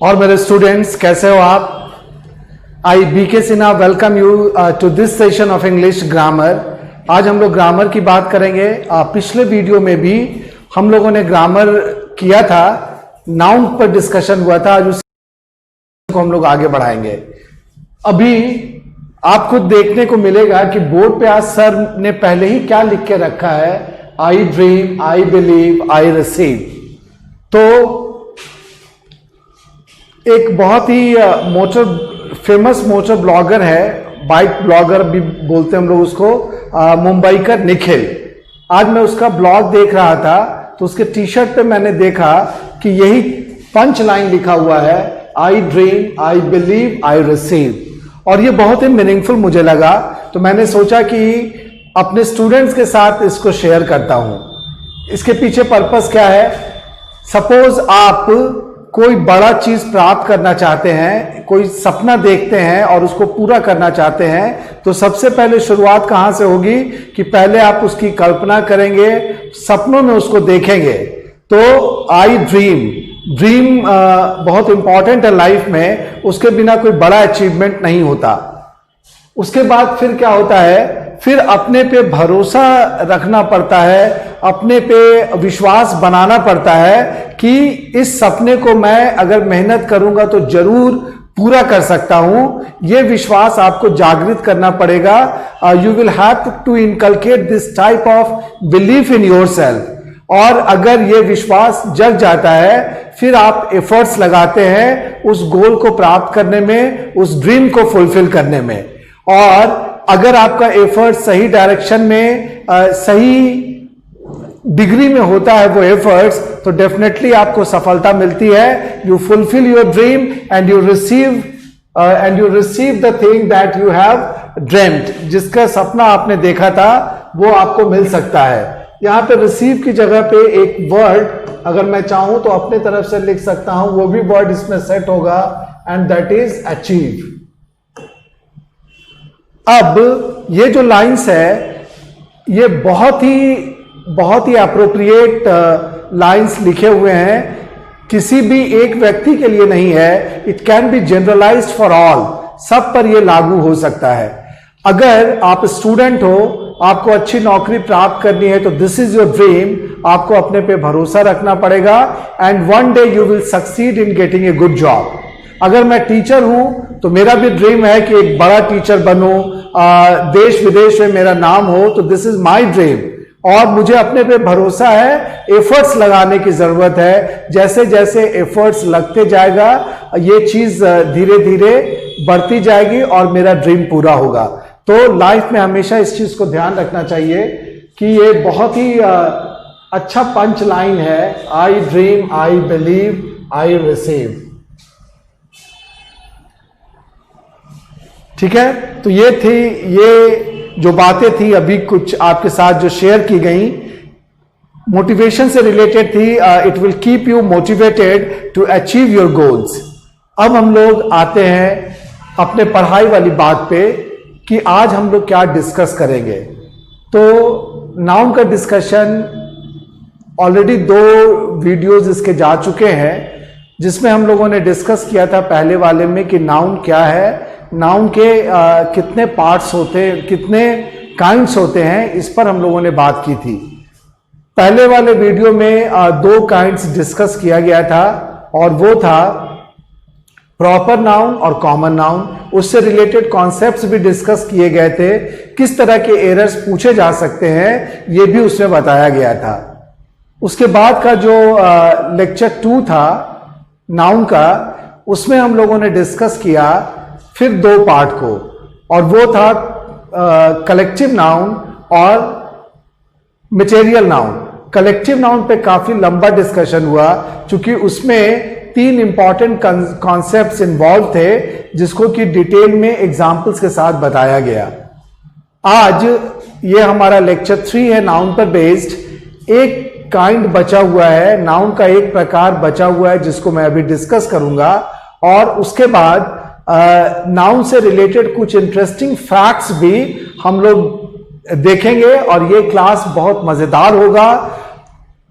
और मेरे स्टूडेंट्स कैसे हो आप? I B K Sinha welcome you to this session of English grammar. आज हम लोग ग्रामर की बात करेंगे। पिछले वीडियो में भी हम लोगों ने ग्रामर किया था, नाउन पर डिस्कशन हुआ था। आज उसको हम लोग आगे बढ़ाएंगे। अभी आपको देखने को मिलेगा कि बोर्ड पे आज सर ने पहले ही क्या लिख के रखा है, आई dream, I believe, I receive. तो एक बहुत ही फेमस मोटर ब्लॉगर है, बाइक ब्लॉगर भी बोलते हैं हम लोग उसको, मुंबई का निखिल। आज मैं उसका ब्लॉग देख रहा था तो उसके टी शर्ट पे मैंने देखा कि यही पंच लाइन लिखा हुआ है, आई dream, I believe, I receive. और ये बहुत ही मीनिंगफुल मुझे लगा, तो मैंने सोचा कि अपने स्टूडेंट्स के साथ इसको शेयर करता हूं। इसके पीछे पर्पस क्या है? सपोज आप कोई बड़ा चीज प्राप्त करना चाहते हैं, कोई सपना देखते हैं और उसको पूरा करना चाहते हैं, तो सबसे पहले शुरुआत कहां से होगी कि पहले आप उसकी कल्पना करेंगे, सपनों में उसको देखेंगे। तो आई ड्रीम बहुत इंपॉर्टेंट है लाइफ में, उसके बिना कोई बड़ा अचीवमेंट नहीं होता। उसके बाद फिर क्या होता है, फिर अपने पे भरोसा रखना पड़ता है, अपने पे विश्वास बनाना पड़ता है कि इस सपने को मैं अगर मेहनत करूंगा तो जरूर पूरा कर सकता हूं। यह विश्वास आपको जागृत करना पड़ेगा। You will have to inculcate this type of belief in yourself. और अगर यह विश्वास जग जाता है, फिर आप एफर्ट्स लगाते हैं उस गोल को प्राप्त करने में, उस ड्रीम को फुलफिल करने में। और अगर आपका एफर्ट सही डायरेक्शन में, सही डिग्री में होता है वो एफर्ट्स, तो डेफिनेटली आपको सफलता मिलती है। You fulfil your dream and you receive the thing that you have dreamed. जिसका सपना आपने देखा था वो आपको मिल सकता है। यहां पे रिसीव की जगह पे एक वर्ड अगर मैं चाहूं तो अपने तरफ से लिख सकता हूं, वो भी वर्ड इसमें सेट होगा, एंड दैट इज अचीव। अब ये जो लाइंस है, ये बहुत ही अप्रोप्रिएट लाइंस लिखे हुए हैं। किसी भी एक व्यक्ति के लिए नहीं है, it can be generalised for all. सब पर यह लागू हो सकता है। अगर आप स्टूडेंट हो, आपको अच्छी नौकरी प्राप्त करनी है, तो दिस इज योर ड्रीम। आपको अपने पे भरोसा रखना पड़ेगा, and one day you will succeed in getting a good job. अगर मैं टीचर हूं तो मेरा भी ड्रीम है कि एक बड़ा टीचर बनूं, देश विदेश में मेरा नाम हो, तो दिस इज माय ड्रीम। और मुझे अपने पे भरोसा है, एफर्ट्स लगाने की जरूरत है। जैसे जैसे एफर्ट्स लगते जाएगा, ये चीज धीरे धीरे बढ़ती जाएगी और मेरा ड्रीम पूरा होगा। तो लाइफ में हमेशा इस चीज को ध्यान रखना चाहिए कि ये बहुत ही अच्छा पंच लाइन है, आई dream, I believe, I receive. ठीक है, तो ये जो बातें थी अभी कुछ आपके साथ जो शेयर की गई, मोटिवेशन से रिलेटेड थी। It will keep you motivated to achieve your goals. अब हम लोग आते हैं अपने पढ़ाई वाली बात पे कि आज हम लोग क्या डिस्कस करेंगे। तो नाउन का डिस्कशन ऑलरेडी 2 वीडियोस इसके जा चुके हैं, जिसमें हम लोगों ने डिस्कस किया था पहले वाले में कि नाउन क्या है, नाउन के कितने पार्ट्स होते हैं, कितने काइंड्स होते हैं, इस पर हम लोगों ने बात की थी। पहले वाले वीडियो में 2 काइंड्स डिस्कस किया गया था, और वो था प्रॉपर नाउन और कॉमन नाउन। उससे रिलेटेड कॉन्सेप्ट्स भी डिस्कस किए गए थे, किस तरह के एरर्स पूछे जा सकते हैं, ये भी उसमें बताया गया था। उसके बाद का जो लेक्चर 2 था नाउन का, उसमें हम लोगों ने डिस्कस किया फिर 2 पार्ट को, और वो था कलेक्टिव नाउन और मटेरियल नाउन। कलेक्टिव नाउन पे काफी लंबा डिस्कशन हुआ, क्योंकि उसमें 3 इंपॉर्टेंट कॉन्सेप्ट्स इन्वॉल्व थे, जिसको कि डिटेल में एग्जाम्पल्स के साथ बताया गया। आज ये हमारा लेक्चर 3 है नाउन पर बेस्ड। एक काइंड बचा हुआ है, नाउन का एक प्रकार बचा हुआ है, जिसको मैं अभी डिस्कस करूंगा। और उसके बाद नाउन से रिलेटेड कुछ इंटरेस्टिंग फैक्ट्स भी हम लोग देखेंगे, और ये क्लास बहुत मजेदार होगा।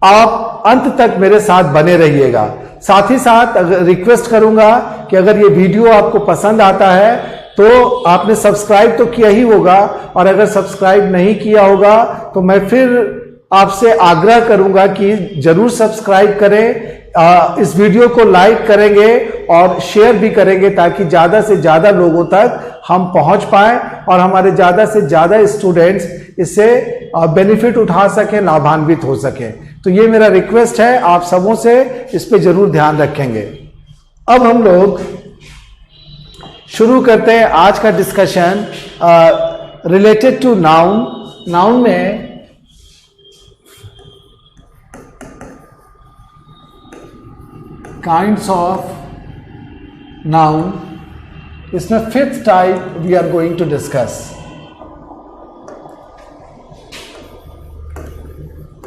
आप अंत तक मेरे साथ बने रहिएगा। साथ ही साथ रिक्वेस्ट करूंगा कि अगर ये वीडियो आपको पसंद आता है तो आपने सब्सक्राइब तो किया ही होगा, और अगर सब्सक्राइब नहीं किया होगा तो मैं फिर आपसे आग्रह करूंगा कि जरूर सब्सक्राइब करें, इस वीडियो को लाइक करेंगे और शेयर भी करेंगे ताकि ज्यादा से ज्यादा लोगों तक हम पहुंच पाएं और हमारे ज्यादा से ज्यादा स्टूडेंट्स इससे बेनिफिट उठा सकें, लाभान्वित हो सकें। तो ये मेरा रिक्वेस्ट है आप सबों से, इस पे जरूर ध्यान रखेंगे। अब हम लोग शुरू करते हैं आज का discussion related to noun. Noun में काइंड्स ऑफ नाउन, इसमें fifth type we are going to discuss.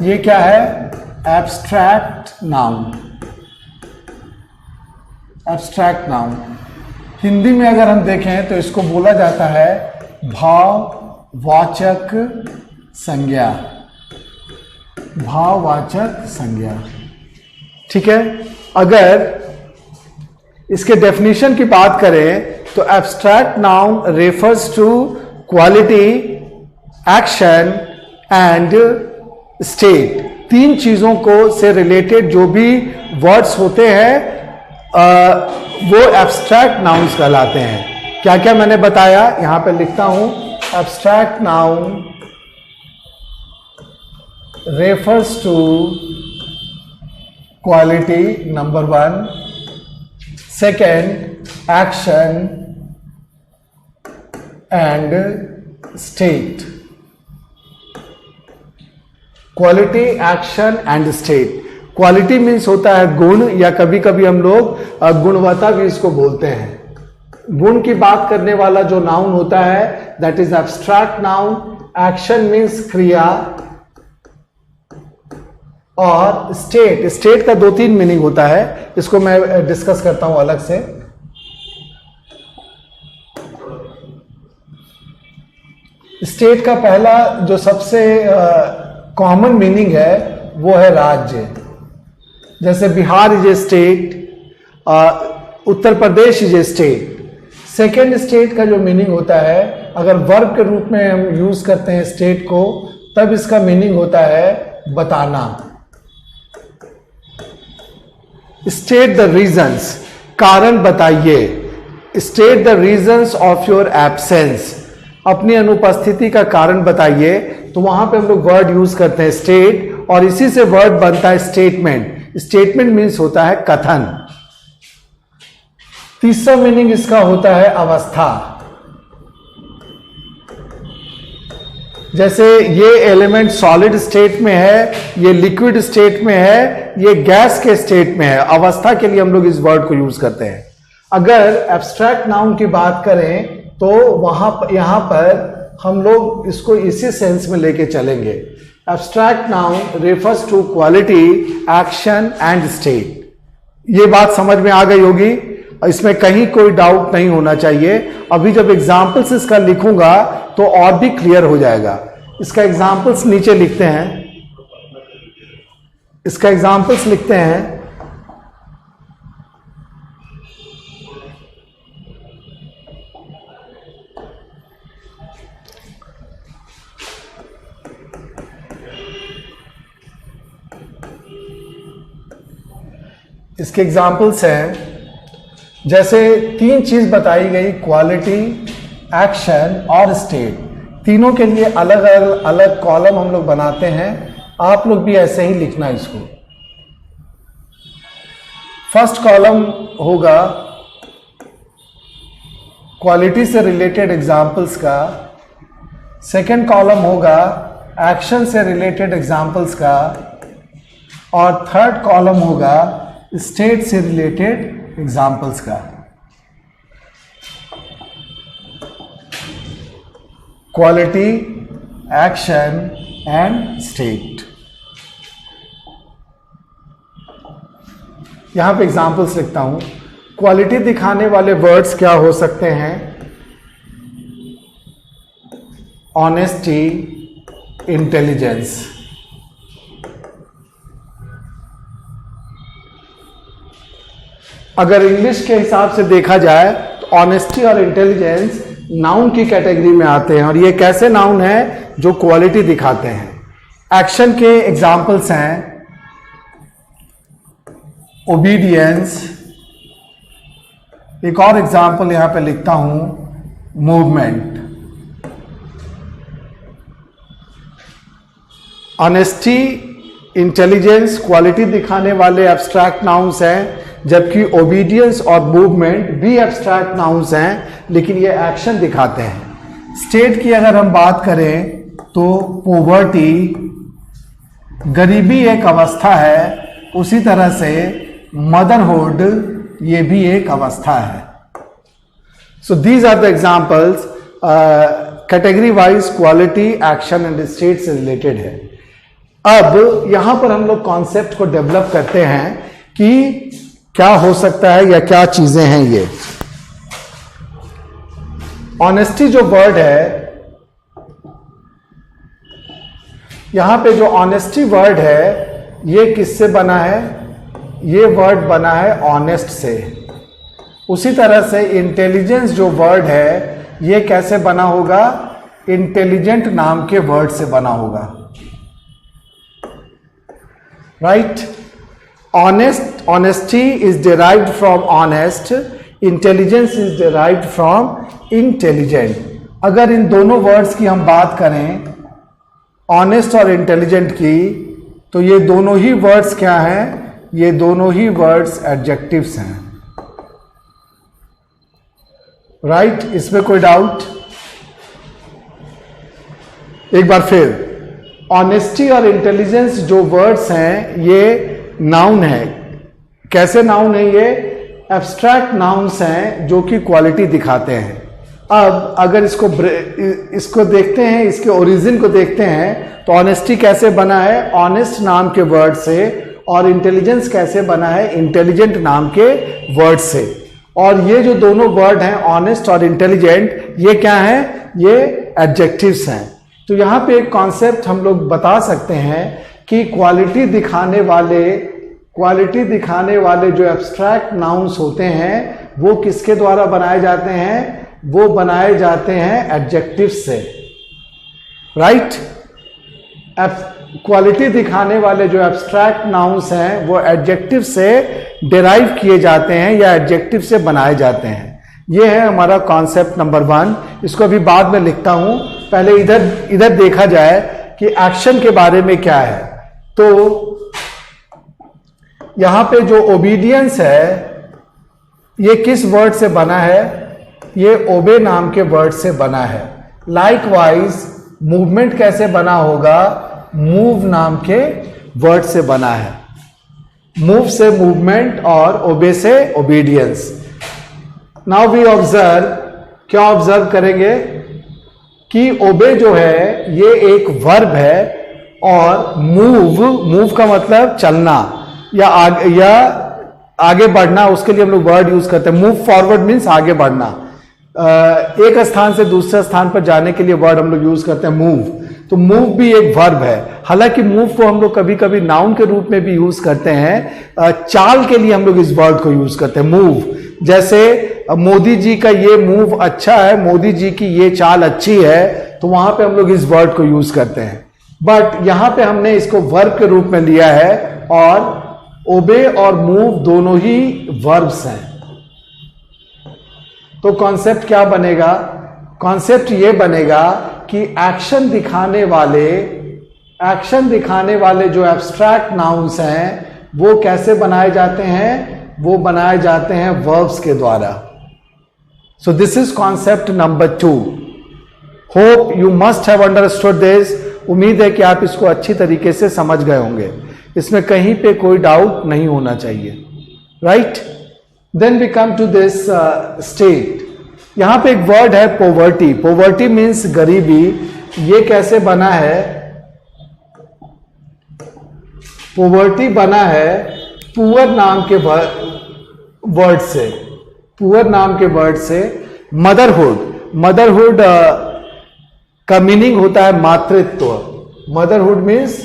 ये क्या है? Abstract noun. Abstract noun Hindi में अगर हम देखें तो इसको बोला जाता है भाववाचक संज्ञा। भाववाचक संज्ञा, ठीक है। अगर इसके डेफिनेशन की बात करें तो abstract noun refers to quality, action and state. तीन चीजों को से रिलेटेड जो भी वर्ड्स होते हैं वो एब्स्ट्रैक्ट नाउन्स कहलाते हैं। क्या क्या मैंने बताया, यहां पे लिखता हूं। Abstract noun refers to quality, number 1, second action and state. Quality, action and state. Quality means होता है गुण, या कभी कभी हम लोग गुणवत्ता भी इसको बोलते हैं। गुण की बात करने वाला जो नाउन होता है that is abstract noun. Action means क्रिया, और स्टेट, स्टेट का 2-3 मीनिंग होता है, इसको मैं डिस्कस करता हूं अलग से। स्टेट का पहला जो सबसे कॉमन मीनिंग है वो है राज्य। जैसे Bihar is a state, Uttar Pradesh is a state. Second state का जो मीनिंग होता है, अगर वर्ब के रूप में हम यूज करते हैं स्टेट को, तब इसका मीनिंग होता है बताना। स्टेट द रीजंस, कारण बताइए। State the reasons of your absence, अपनी अनुपस्थिति का कारण बताइए। तो वहां पे हम लोग वर्ड यूज करते हैं स्टेट, और इसी से वर्ड बनता है स्टेटमेंट। स्टेटमेंट मीन्स होता है कथन। तीसरा मीनिंग इसका होता है अवस्था। जैसे ये एलिमेंट सॉलिड स्टेट में है, ये लिक्विड स्टेट में है, ये गैस के स्टेट में है। अवस्था के लिए हम लोग इस वर्ड को यूज करते हैं। अगर एब्स्ट्रैक्ट नाउन की बात करें तो यहां पर हम लोग इसको इसी सेंस में लेके चलेंगे। Abstract noun refers to quality, action and state. ये बात समझ में आ गई होगी, इसमें कहीं कोई डाउट नहीं होना चाहिए। अभी जब एग्जाम्पल्स इसका लिखूंगा तो और भी क्लियर हो जाएगा। इसका एग्जाम्पल्स नीचे लिखते हैं, इसका एग्जाम्पल्स लिखते हैं। इसके एग्जाम्पल्स हैं, जैसे 3 चीज बताई गई, क्वालिटी, एक्शन और स्टेट। तीनों के लिए अलग अलग कॉलम हम लोग बनाते हैं। आप लोग भी ऐसे ही लिखना इसको। फर्स्ट कॉलम होगा क्वालिटी से रिलेटेड एग्जाम्पल्स का, सेकेंड कॉलम होगा एक्शन से रिलेटेड एग्जाम्पल्स का, और थर्ड कॉलम होगा स्टेट से रिलेटेड एग्जाम्पल्स का। Quality, action and state. यहां पे एग्जाम्पल्स लिखता हूं। क्वालिटी दिखाने वाले वर्ड्स क्या हो सकते हैं? Honesty, intelligence. अगर इंग्लिश के हिसाब से देखा जाए तो ऑनेस्टी और इंटेलिजेंस नाउन की कैटेगरी में आते हैं, और ये कैसे नाउन है जो क्वालिटी दिखाते हैं। एक्शन के एग्जाम्पल्स हैं ओबीडियंस, एक और एग्जाम्पल यहां पे लिखता हूं मूवमेंट। ऑनेस्टी, इंटेलिजेंस क्वालिटी दिखाने वाले एब्स्ट्रैक्ट नाउन्स हैं, जबकि ओबीडियंस और मूवमेंट भी एब्स्ट्रैक्ट नाउन्स हैं, लेकिन ये एक्शन दिखाते हैं। स्टेट की अगर हम बात करें तो पोवर्टी, गरीबी एक अवस्था है, उसी तरह से मदरहुड ये भी एक अवस्था है। So these are the examples, category wise quality, action and state से रिलेटेड है। अब यहां पर हम लोग कॉन्सेप्ट को डेवलप करते हैं कि क्या हो सकता है या क्या चीजें हैं ये। ऑनेस्टी जो वर्ड है, यहां पे जो ऑनेस्टी वर्ड है ये किससे बना है? ये वर्ड बना है ऑनेस्ट से। उसी तरह से इंटेलिजेंस जो वर्ड है ये कैसे बना होगा? इंटेलिजेंट नाम के वर्ड से बना होगा, right? Honesty is derived from honest, intelligence is derived from intelligent. अगर इन दोनों वर्ड्स की हम बात करें, ऑनेस्ट और इंटेलिजेंट की, तो ये दोनों ही वर्ड्स क्या हैं? ये दोनों ही वर्ड्स एडजेक्टिव्स हैं, राइट? इसमें कोई डाउट? एक बार फिर, ऑनेस्टी और इंटेलिजेंस जो वर्ड्स हैं ये नाउन है। कैसे नाउन है ये? एब्स्ट्रैक्ट नाउन्स हैं जो कि क्वालिटी दिखाते हैं। अब अगर इसको देखते हैं, इसके ओरिजिन को देखते हैं, तो ऑनेस्टी कैसे बना है? ऑनेस्ट नाम के वर्ड से, और इंटेलिजेंस कैसे बना है? इंटेलिजेंट नाम के वर्ड से। और ये जो दोनों वर्ड हैं ऑनेस्ट और इंटेलिजेंट, ये क्या है? ये एडजेक्टिव्स हैं। तो यहां पे एक कॉन्सेप्ट हम लोग बता सकते हैं कि क्वालिटी दिखाने वाले जो एब्स्ट्रैक्ट नाउन्स होते हैं वो किसके द्वारा बनाए जाते हैं? वो बनाए जाते हैं एडजेक्टिव से, राइट? क्वालिटी दिखाने वाले जो एब्स्ट्रैक्ट नाउन्स हैं वो एडजेक्टिव से डिराइव किए जाते हैं या एडजेक्टिव से बनाए जाते हैं। ये है हमारा कॉन्सेप्ट नंबर 1। इसको अभी बाद में लिखता हूं, पहले इधर देखा जाए कि एक्शन के बारे में क्या है। तो यहां पे जो ओबीडियंस है ये किस वर्ड से बना है? ये ओबे नाम के वर्ड से बना है। लाइकवाइज मूवमेंट कैसे बना होगा? मूव नाम के वर्ड से बना है। मूव से मूवमेंट और ओबे से ओबीडियंस। नाउ वी ऑब्जर्व, क्या ऑब्जर्व करेंगे कि ओबे जो है ये एक वर्ब है, और मूव का मतलब चलना या आगे बढ़ना, उसके लिए हम लोग वर्ड यूज करते हैं। मूव फॉरवर्ड मीन्स आगे बढ़ना, एक स्थान से दूसरे स्थान पर जाने के लिए वर्ड हम लोग यूज करते हैं मूव। तो मूव भी एक वर्ब है। हालांकि मूव को हम लोग कभी कभी नाउन के रूप में भी यूज करते हैं। चाल के लिए हम लोग इस वर्ड को यूज करते हैं मूव। जैसे मोदी जी का ये मूव अच्छा है, मोदी जी की ये चाल अच्छी है, तो वहां पे हम लोग इस वर्ड को यूज करते हैं। बट यहां पे हमने इसको वर्ब के रूप में लिया है, और ओबे और मूव दोनों ही वर्ब्स हैं। तो कॉन्सेप्ट क्या बनेगा? कॉन्सेप्ट ये बनेगा कि एक्शन दिखाने वाले जो एब्स्ट्रैक्ट नाउन्स हैं वो कैसे बनाए जाते हैं? वो बनाए जाते हैं वर्ब्स के द्वारा। So this is concept number 2। Hope you must have understood this. उम्मीद है कि आप इसको अच्छी तरीके से समझ गए होंगे। इसमें कहीं पे कोई डाउट नहीं होना चाहिए, right? Then we come to this state. यहां पे एक वर्ड है पोवर्टी। पोवर्टी मीन्स गरीबी। ये कैसे बना है? पोवर्टी बना है पुअर नाम के वर्ड से। पुअर नाम के वर्ड से मदरहुड का मीनिंग होता है मातृत्व। मदरहुड मीन्स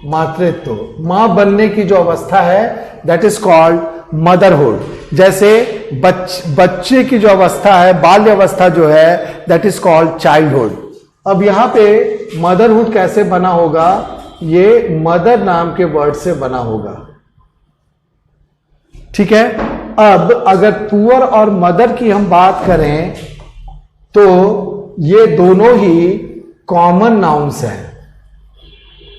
मातृत्व। मां बनने की जो अवस्था है दैट इज कॉल्ड मदरहुड। जैसे बच्चे की जो अवस्था है, बाल्य अवस्था जो है, दैट इज कॉल्ड चाइल्डहुड। अब यहां पे मदरहुड कैसे बना होगा? ये मदर नाम के वर्ड से बना होगा, ठीक है। अब अगर पुअर और मदर की हम बात करें तो ये दोनों ही कॉमन नाउन्स हैं।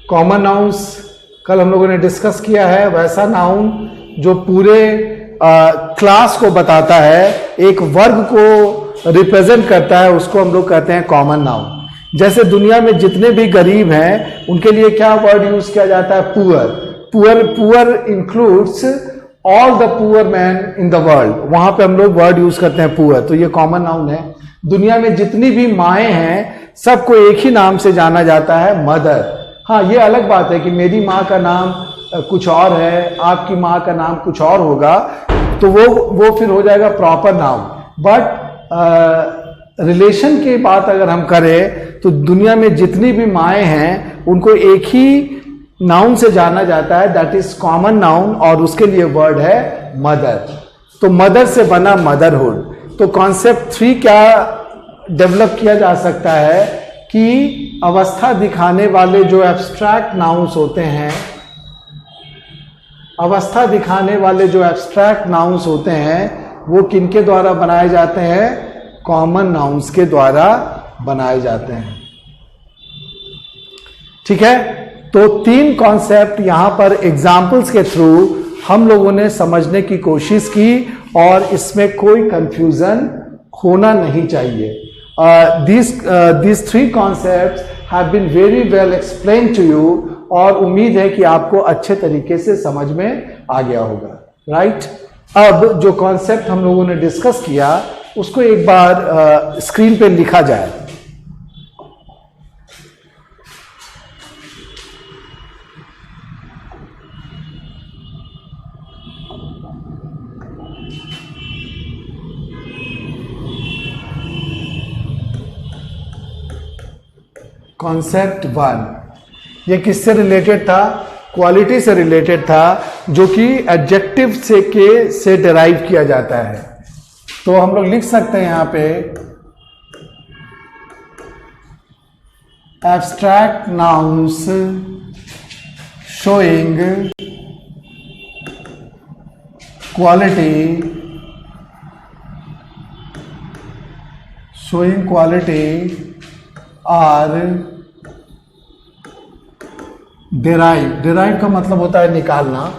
कॉमन नाउन्स कल हम लोगों ने डिस्कस किया है, वैसा नाउन जो पूरे क्लास को बताता है, एक वर्ग को रिप्रेजेंट करता है, उसको हम लोग कहते हैं कॉमन नाउन। जैसे दुनिया में जितने भी गरीब हैं उनके लिए क्या वर्ड यूज किया जाता है? Poor. Poor includes all the poor man in the world, वहां पे हम लोग वर्ड यूज करते हैं पुअर, तो ये कॉमन नाउन है। दुनिया में जितनी भी माएँ हैं सबको एक ही नाम से जाना जाता है, मदर। हाँ, ये अलग बात है कि मेरी माँ का नाम कुछ और है, आपकी माँ का नाम कुछ और होगा, तो वो फिर हो जाएगा प्रॉपर नाउन। बट रिलेशन की बात अगर हम करें तो दुनिया में जितनी भी माएँ हैं उनको एक ही नाउन से जाना जाता है, दैट इज कॉमन नाउन, और उसके लिए वर्ड है मदर। तो मदर से बना मदरहुड। तो कॉन्सेप्ट 3 क्या डेवलप किया जा सकता है कि अवस्था दिखाने वाले जो एब्स्ट्रैक्ट नाउन्स होते हैं, अवस्था दिखाने वाले जो एब्स्ट्रैक्ट नाउन्स होते हैं वो किनके द्वारा बनाए जाते हैं? कॉमन नाउन्स के द्वारा बनाए जाते हैं, ठीक है। तो 3 कॉन्सेप्ट यहां पर एग्जाम्पल्स के थ्रू हम लोगों ने समझने की कोशिश की, और इसमें कोई कंफ्यूजन होना नहीं चाहिए। These 3 concepts have been very well explained to you, और उम्मीद है कि आपको अच्छे तरीके से समझ में आ गया होगा, राइट। अब जो कॉन्सेप्ट हम लोगों ने डिस्कस किया उसको एक बार स्क्रीन पे लिखा जाए। कॉन्सेप्ट 1 ये किससे रिलेटेड था? क्वालिटी से रिलेटेड था, जो कि एडजेक्टिव से डिराइव किया जाता है। तो हम लोग लिख सकते हैं यहां पे abstract nouns showing quality are derive का मतलब होता है निकालना,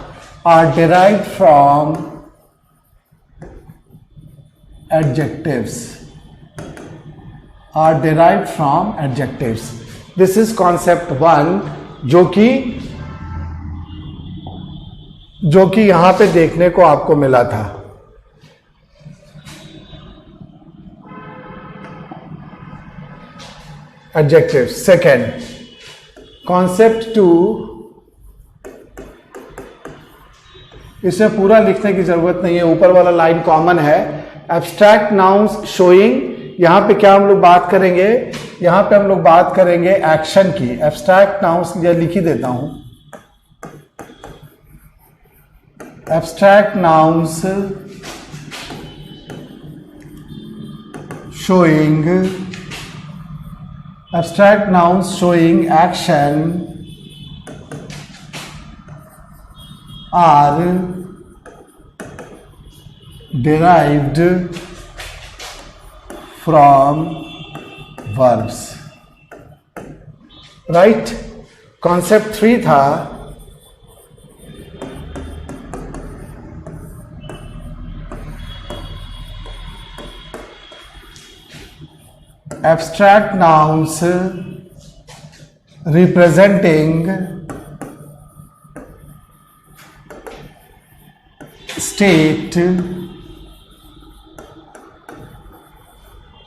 are derive from adjectives, this is concept 1, जो कि यहां पे देखने को आपको मिला था। एडजेक्टिव। सेकेंड, कॉन्सेप्ट 2, इसे पूरा लिखने की जरूरत नहीं है, ऊपर वाला लाइन कॉमन है। एब्स्ट्रैक्ट नाउन्स शोइंग, यहां पे क्या हम लोग बात करेंगे? यहां पे हम लोग बात करेंगे एक्शन की। एब्स्ट्रैक्ट नाउन्स ये लिख ही देता हूं, abstract nouns showing action are derived from verbs, right? Concept 3 था abstract nouns representing state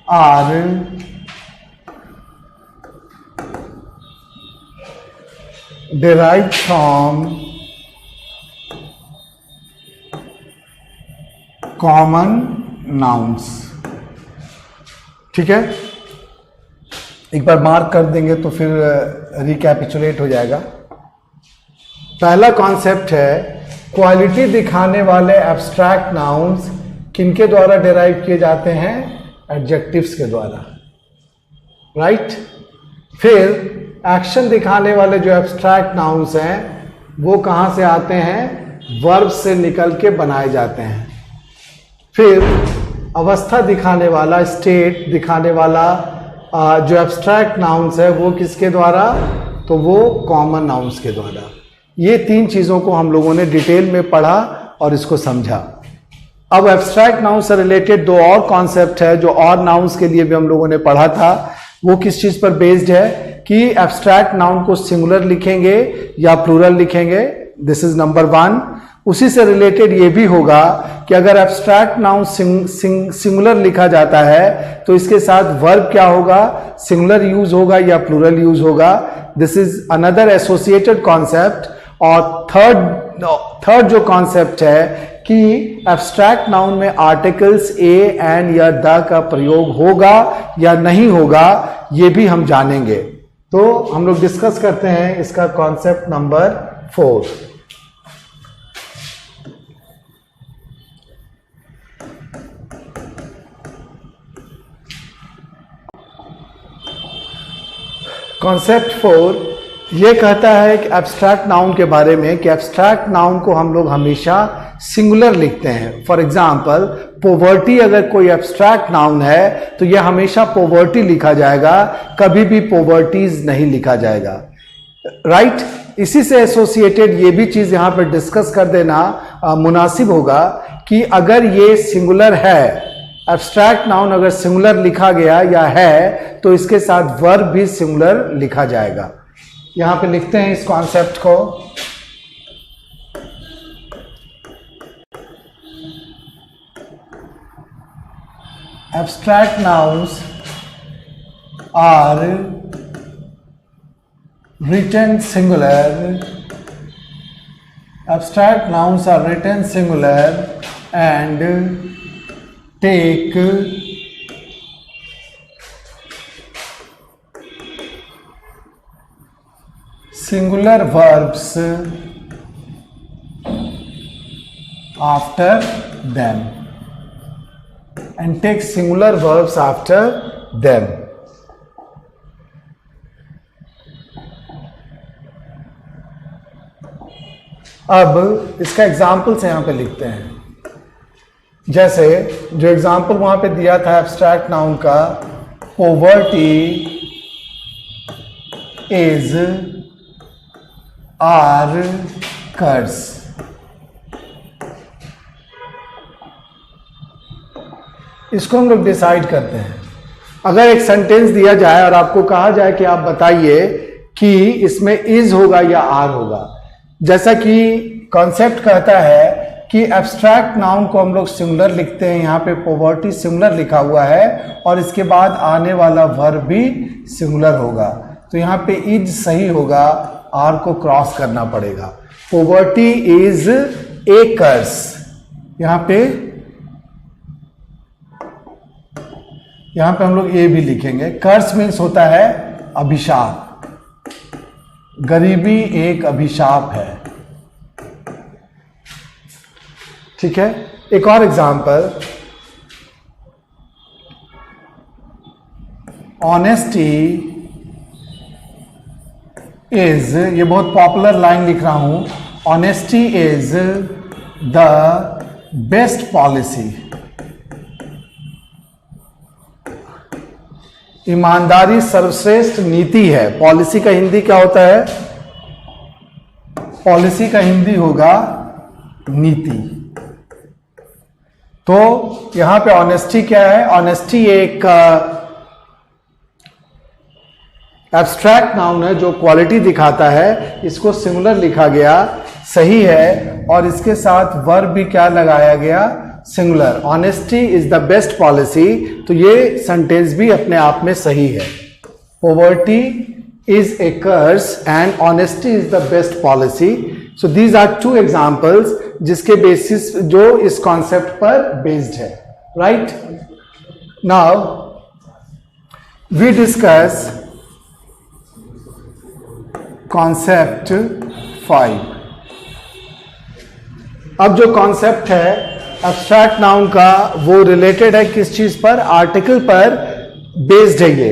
are derived from common nouns। ठीक है, एक बार मार्क कर देंगे तो फिर रिकैपिचुलेट हो जाएगा। पहला कॉन्सेप्ट है क्वालिटी दिखाने वाले एब्स्ट्रैक्ट नाउन्स किनके द्वारा डिराइव किए जाते हैं? एडजेक्टिव्स के द्वारा, राइट। फिर एक्शन दिखाने वाले जो एब्स्ट्रैक्ट नाउन्स हैं वो कहाँ से आते हैं? वर्ब से निकल के बनाए जाते हैं। फिर अवस्था दिखाने वाला, स्टेट दिखाने वाला जो एब्स्ट्रैक्ट नाउन्स है वो किसके द्वारा? तो वो कॉमन नाउन्स के द्वारा। ये तीन चीज़ों को हम लोगों ने डिटेल में पढ़ा और इसको समझा। अब एब्स्ट्रैक्ट नाउन से रिलेटेड दो और कॉन्सेप्ट है जो और नाउन्स के लिए भी हम लोगों ने पढ़ा था। वो किस चीज़ पर बेस्ड है कि एब्स्ट्रैक्ट नाउन को सिंगुलर लिखेंगे या प्लूरल लिखेंगे। This is number 1। उसी से रिलेटेड ये भी होगा कि अगर एब्स्ट्रैक्ट नाउन सिंगुलर लिखा जाता है तो इसके साथ वर्ब क्या होगा? सिंगुलर यूज होगा या प्लूरल यूज होगा? This is another associated concept. और थर्ड जो कॉन्सेप्ट है कि एब्स्ट्रैक्ट नाउन में आर्टिकल्स ए, एंड या द का प्रयोग होगा या नहीं होगा, ये भी हम जानेंगे। तो हम लोग डिस्कस करते हैं इसका कॉन्सेप्ट नंबर 4। कॉन्सेप्ट 4 ये कहता है कि एब्स्ट्रैक्ट नाउन के बारे में कि एब्स्ट्रैक्ट नाउन को हम लोग हमेशा सिंगुलर लिखते हैं। फॉर एग्जाम्पल पोवर्टी अगर कोई एब्स्ट्रैक्ट नाउन है तो यह हमेशा पोवर्टी लिखा जाएगा, कभी भी पोवर्टीज नहीं लिखा जाएगा, राइट। इसी से एसोसिएटेड ये भी चीज यहां पर डिस्कस कर देना मुनासिब होगा कि अगर ये सिंगुलर है, एब्स्ट्रैक्ट नाउन अगर सिंगुलर लिखा गया या है तो इसके साथ वर्ब भी सिंगुलर लिखा जाएगा। यहां पे लिखते हैं इस कॉन्सेप्ट को। Abstract nouns are written singular. Abstract nouns are written singular and take singular verbs after them and take singular verbs after them. अब इसका एग्जाम्पल्स यहां पे लिखते हैं। जैसे जो एग्जाम्पल वहां पे दिया था एब्स्ट्रैक्ट नाउन का, पोवर्टी इज आर कर्स। इसको हम लोग डिसाइड करते हैं। अगर एक सेंटेंस दिया जाए और आपको कहा जाए कि आप बताइए कि इसमें इज होगा या आर होगा, जैसा कि कॉन्सेप्ट कहता है कि एब्स्ट्रैक्ट नाउन को हम लोग सिंगुलर लिखते हैं, यहाँ पे पोवर्टी सिंगुलर लिखा हुआ है और इसके बाद आने वाला वर्ब भी सिंगुलर होगा, तो यहाँ पे इज सही होगा, आर को क्रॉस करना पड़ेगा। Poverty is a curse. यहां पे हम लोग ए भी लिखेंगे। कर्स मीन्स होता है अभिशाप, गरीबी एक अभिशाप है, ठीक है। एक और एग्जांपल, ऑनेस्टी इज, ये बहुत पॉपुलर लाइन लिख रहा हूं, honesty is the best policy. ईमानदारी सर्वश्रेष्ठ नीति है। पॉलिसी का हिंदी क्या होता है? पॉलिसी का हिंदी होगा नीति। तो यहां पे ऑनेस्टी क्या है? ऑनेस्टी एक एब्स्ट्रैक्ट नाउन है जो क्वालिटी दिखाता है, इसको सिंगुलर लिखा गया, सही है, और इसके साथ वर्ब भी क्या लगाया गया? Singular. Honesty is the best policy, तो ये सेंटेंस भी अपने आप में सही है। Poverty is a curse and honesty is the best policy. So these are two examples जिसके बेसिस जो इस कॉन्सेप्ट पर बेस्ड है, right. Now we discuss concept 5। अब जो कॉन्सेप्ट है एब्स्ट्रैक्ट नाउन का वो रिलेटेड है किस चीज पर, आर्टिकल पर बेस्ड है ये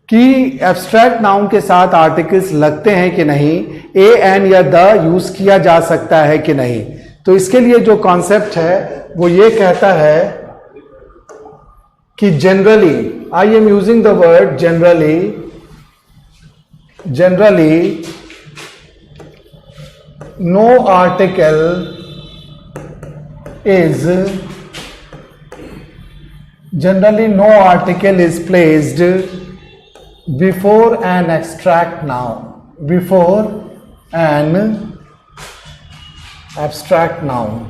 कि एब्स्ट्रैक्ट नाउन के साथ आर्टिकल्स लगते हैं कि नहीं, ए एन या द यूज किया जा सकता है कि नहीं। तो इसके लिए जो कॉन्सेप्ट है वो ये कहता है कि generally, I am using the word generally no article is placed before an abstract noun, before an abstract noun.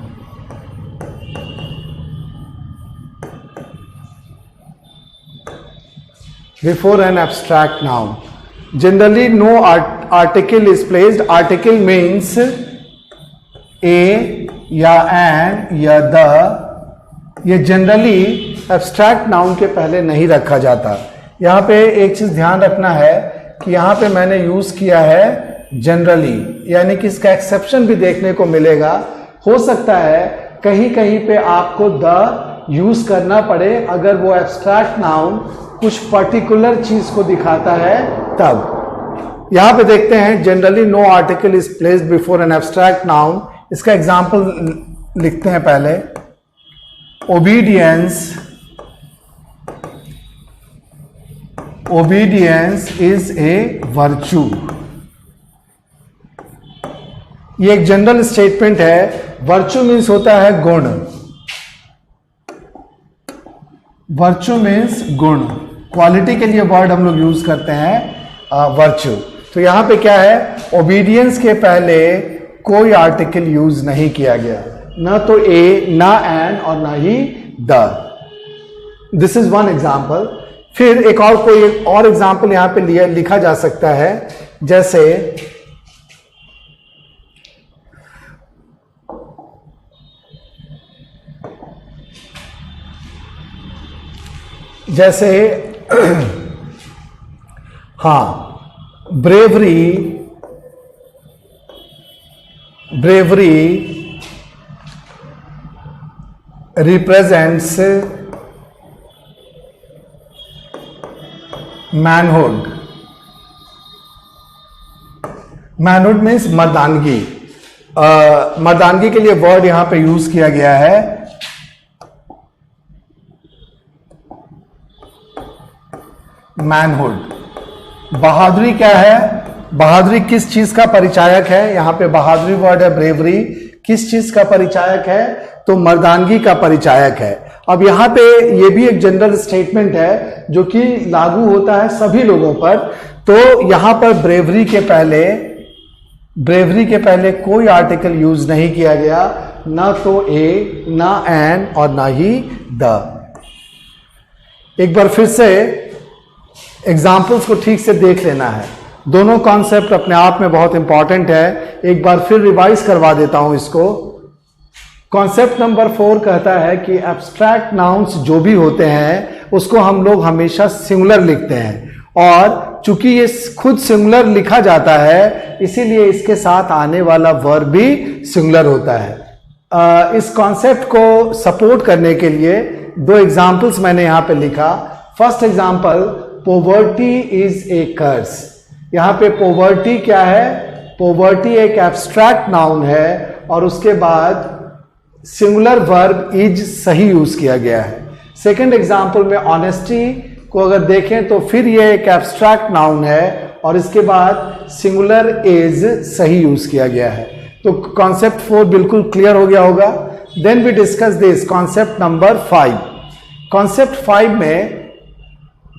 Before an abstract noun. Generally no article is placed. Article means a या N या the, ये generally abstract noun के पहले नहीं रखा जाता। यहां पे एक चीज ध्यान रखना है कि यहां पे मैंने यूज किया है जनरली, यानी कि इसका एक्सेप्शन भी देखने को मिलेगा। हो सकता है कहीं कहीं पे आपको द यूज करना पड़े अगर वो एब्स्ट्रैक्ट नाउन कुछ पर्टिकुलर चीज को दिखाता है तब। यहां पे देखते हैं generally no article is placed before an abstract noun. इसका एग्जाम्पल लिखते हैं पहले, ओबीडियंस इज ए वर्चू। ये एक जनरल स्टेटमेंट है। वर्चू मीन्स होता है गुण, वर्चू मीन्स गुण, क्वालिटी के लिए वर्ड हम लोग यूज करते हैं वर्चू। तो यहां पे क्या है, ओबीडियंस के पहले कोई आर्टिकल यूज नहीं किया गया, ना तो ए, ना एन और ना ही the. This is one example. फिर एक और कोई और एग्जाम्पल यहां पे लिखा जा सकता है, जैसे हाँ, bravery represents manhood. Manhood means मर्दानगी। मर्दानगी के लिए वर्ड यहां पे यूज किया गया है मैनहुड। बहादुरी क्या है, बहादुरी किस चीज का परिचायक है, यहां पे बहादुरी वर्ड है ब्रेवरी, किस चीज का परिचायक है, तो मर्दानगी का परिचायक है। अब यहां पे ये भी एक जनरल स्टेटमेंट है जो कि लागू होता है सभी लोगों पर। तो यहां पर ब्रेवरी के पहले कोई आर्टिकल यूज नहीं किया गया, ना तो ए, ना एन और ना ही द। एक बार फिर से एग्जाम्पल्स को ठीक से देख लेना है। दोनों कॉन्सेप्ट अपने आप में बहुत इंपॉर्टेंट है। एक बार फिर रिवाइज करवा देता हूं इसको। कॉन्सेप्ट नंबर 4 कहता है कि एब्स्ट्रैक्ट नाउन्स जो भी होते हैं उसको हम लोग हमेशा सिंगुलर लिखते हैं, और चूंकि ये खुद सिंगुलर लिखा जाता है इसीलिए इसके साथ आने वाला वर्ब भी सिंगुलर होता है। इस कॉन्सेप्ट को सपोर्ट करने के लिए 2 एग्जाम्पल्स मैंने यहां पे लिखा। First example, poverty is a curse. यहां पे पोवर्टी क्या है, पोवर्टी एक एब्स्ट्रैक्ट नाउन है और उसके बाद सिंगुलर वर्ब इज सही यूज किया गया है। सेकंड एग्जांपल में ऑनेस्टी को अगर देखें तो फिर ये एक एब्स्ट्रैक्ट नाउन है और इसके बाद सिंगुलर इज सही यूज किया गया है। तो कॉन्सेप्ट 4 बिल्कुल क्लियर हो गया होगा। Then we discuss this concept number 5। Concept 5 में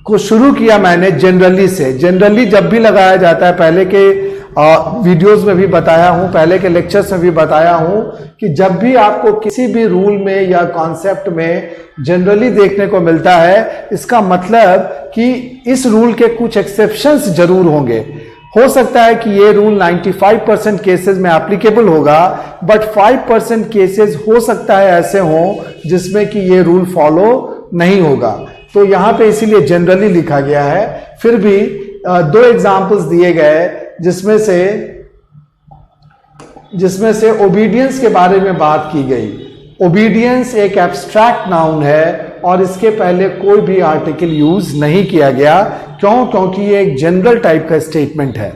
को शुरू किया मैंने जनरली से। जनरली जब भी लगाया जाता है, पहले के वीडियोस में भी बताया हूं, पहले के लेक्चर्स में भी बताया हूं कि जब भी आपको किसी भी रूल में या कॉन्सेप्ट में जनरली देखने को मिलता है, इसका मतलब कि इस रूल के कुछ एक्सेप्शंस जरूर होंगे। हो सकता है कि ये रूल 95% केसेस में एप्लीकेबल होगा, बट 5% केसेस हो सकता है ऐसे हों जिसमें कि ये रूल फॉलो नहीं होगा। तो यहां पे इसीलिए जनरली लिखा गया है। फिर भी 2 एग्जाम्पल्स दिए गए जिसमें से जिसमें से ओबीडियंस के बारे में बात की गई। ओबीडियंस एक एब्स्ट्रैक्ट नाउन है और इसके पहले कोई भी आर्टिकल यूज नहीं किया गया। क्यों? क्योंकि ये एक जनरल टाइप का स्टेटमेंट है।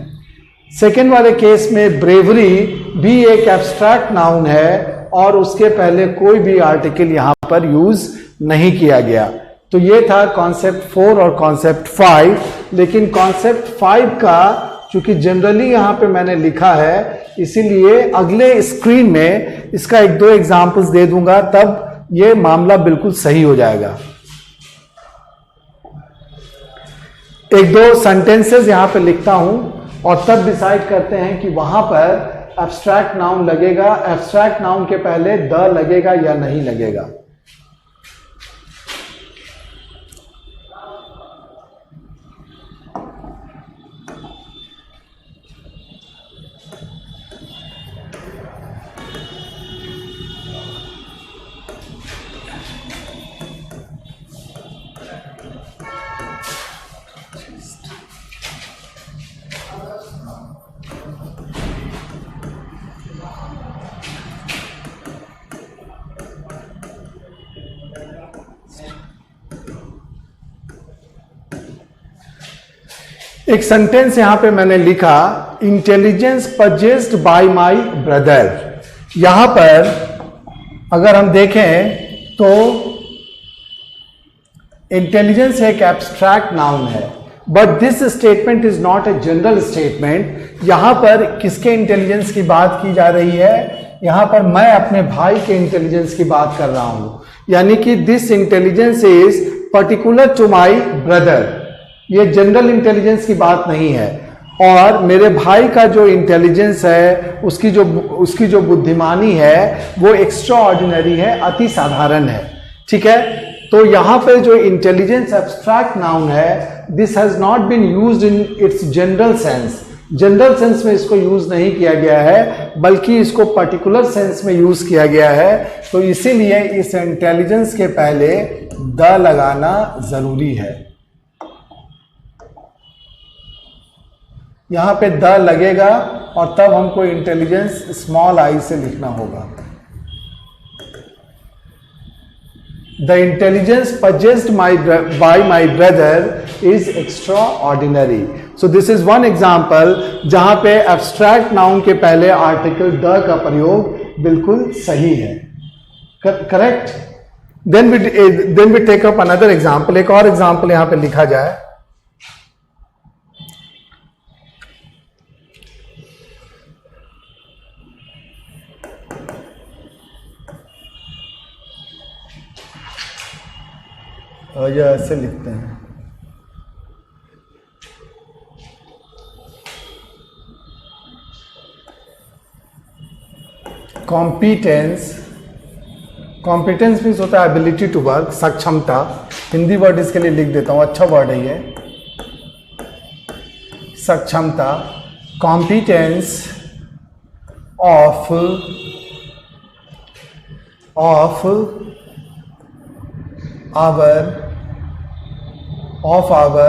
सेकेंड वाले केस में ब्रेवरी भी एक एब्स्ट्रैक्ट नाउन है और उसके पहले कोई भी आर्टिकल यहां पर यूज नहीं किया गया। तो ये था कॉन्सेप्ट 4 और कॉन्सेप्ट 5। लेकिन कॉन्सेप्ट 5 का चूंकि जनरली यहां पे मैंने लिखा है, इसीलिए अगले स्क्रीन में इसका 1-2 एग्जांपल्स दे दूंगा, तब ये मामला बिल्कुल सही हो जाएगा। 1-2 सेंटेंसेस यहां पे लिखता हूं और तब डिसाइड करते हैं कि वहां पर एब्स्ट्रैक्ट नाउन लगेगा, एब्स्ट्रैक्ट नाउन के पहले द लगेगा या नहीं लगेगा। एक सेंटेंस यहां पे मैंने लिखा, intelligence purchased bye my brother. यहां पर अगर हम देखें तो इंटेलिजेंस एक एब्स्ट्रैक्ट नाउन है, but this statement is not a general statement. यहां पर किसके इंटेलिजेंस की बात की जा रही है? यहां पर मैं अपने भाई के इंटेलिजेंस की बात कर रहा हूं, यानी कि this intelligence is particular to my brother. ये जनरल इंटेलिजेंस की बात नहीं है। और मेरे भाई का जो इंटेलिजेंस है, उसकी जो बुद्धिमानी है वो एक्स्ट्रा ऑर्डिनरी है, अति साधारण है। ठीक है, तो यहां पे जो इंटेलिजेंस एब्स्ट्रैक्ट नाउन है, this has not been used in its general sense. General sense में इसको यूज नहीं किया गया है, बल्कि इसको पर्टिकुलर सेंस में यूज किया गया है। तो इसीलिए इस इंटेलिजेंस के पहले द लगाना जरूरी है। यहां पे द लगेगा और तब हमको इंटेलिजेंस स्मॉल आई से लिखना होगा। The intelligence purchased bye my brother is extra ordinary. So this is one example जहां पे एब्स्ट्रैक्ट नाउन के पहले आर्टिकल द का प्रयोग बिल्कुल सही है। Correct? Then we take up another example. एक और एग्जाम्पल यहां पे लिखा जाए। या ऐसे लिखते हैं, कॉम्पिटेंस। कॉम्पिटेंस मीन्स होता है एबिलिटी टू वर्क, सक्षमता। हिंदी वर्ड इसके लिए लिख देता हूं, अच्छा वर्ड है ये, सक्षमता। Competence of our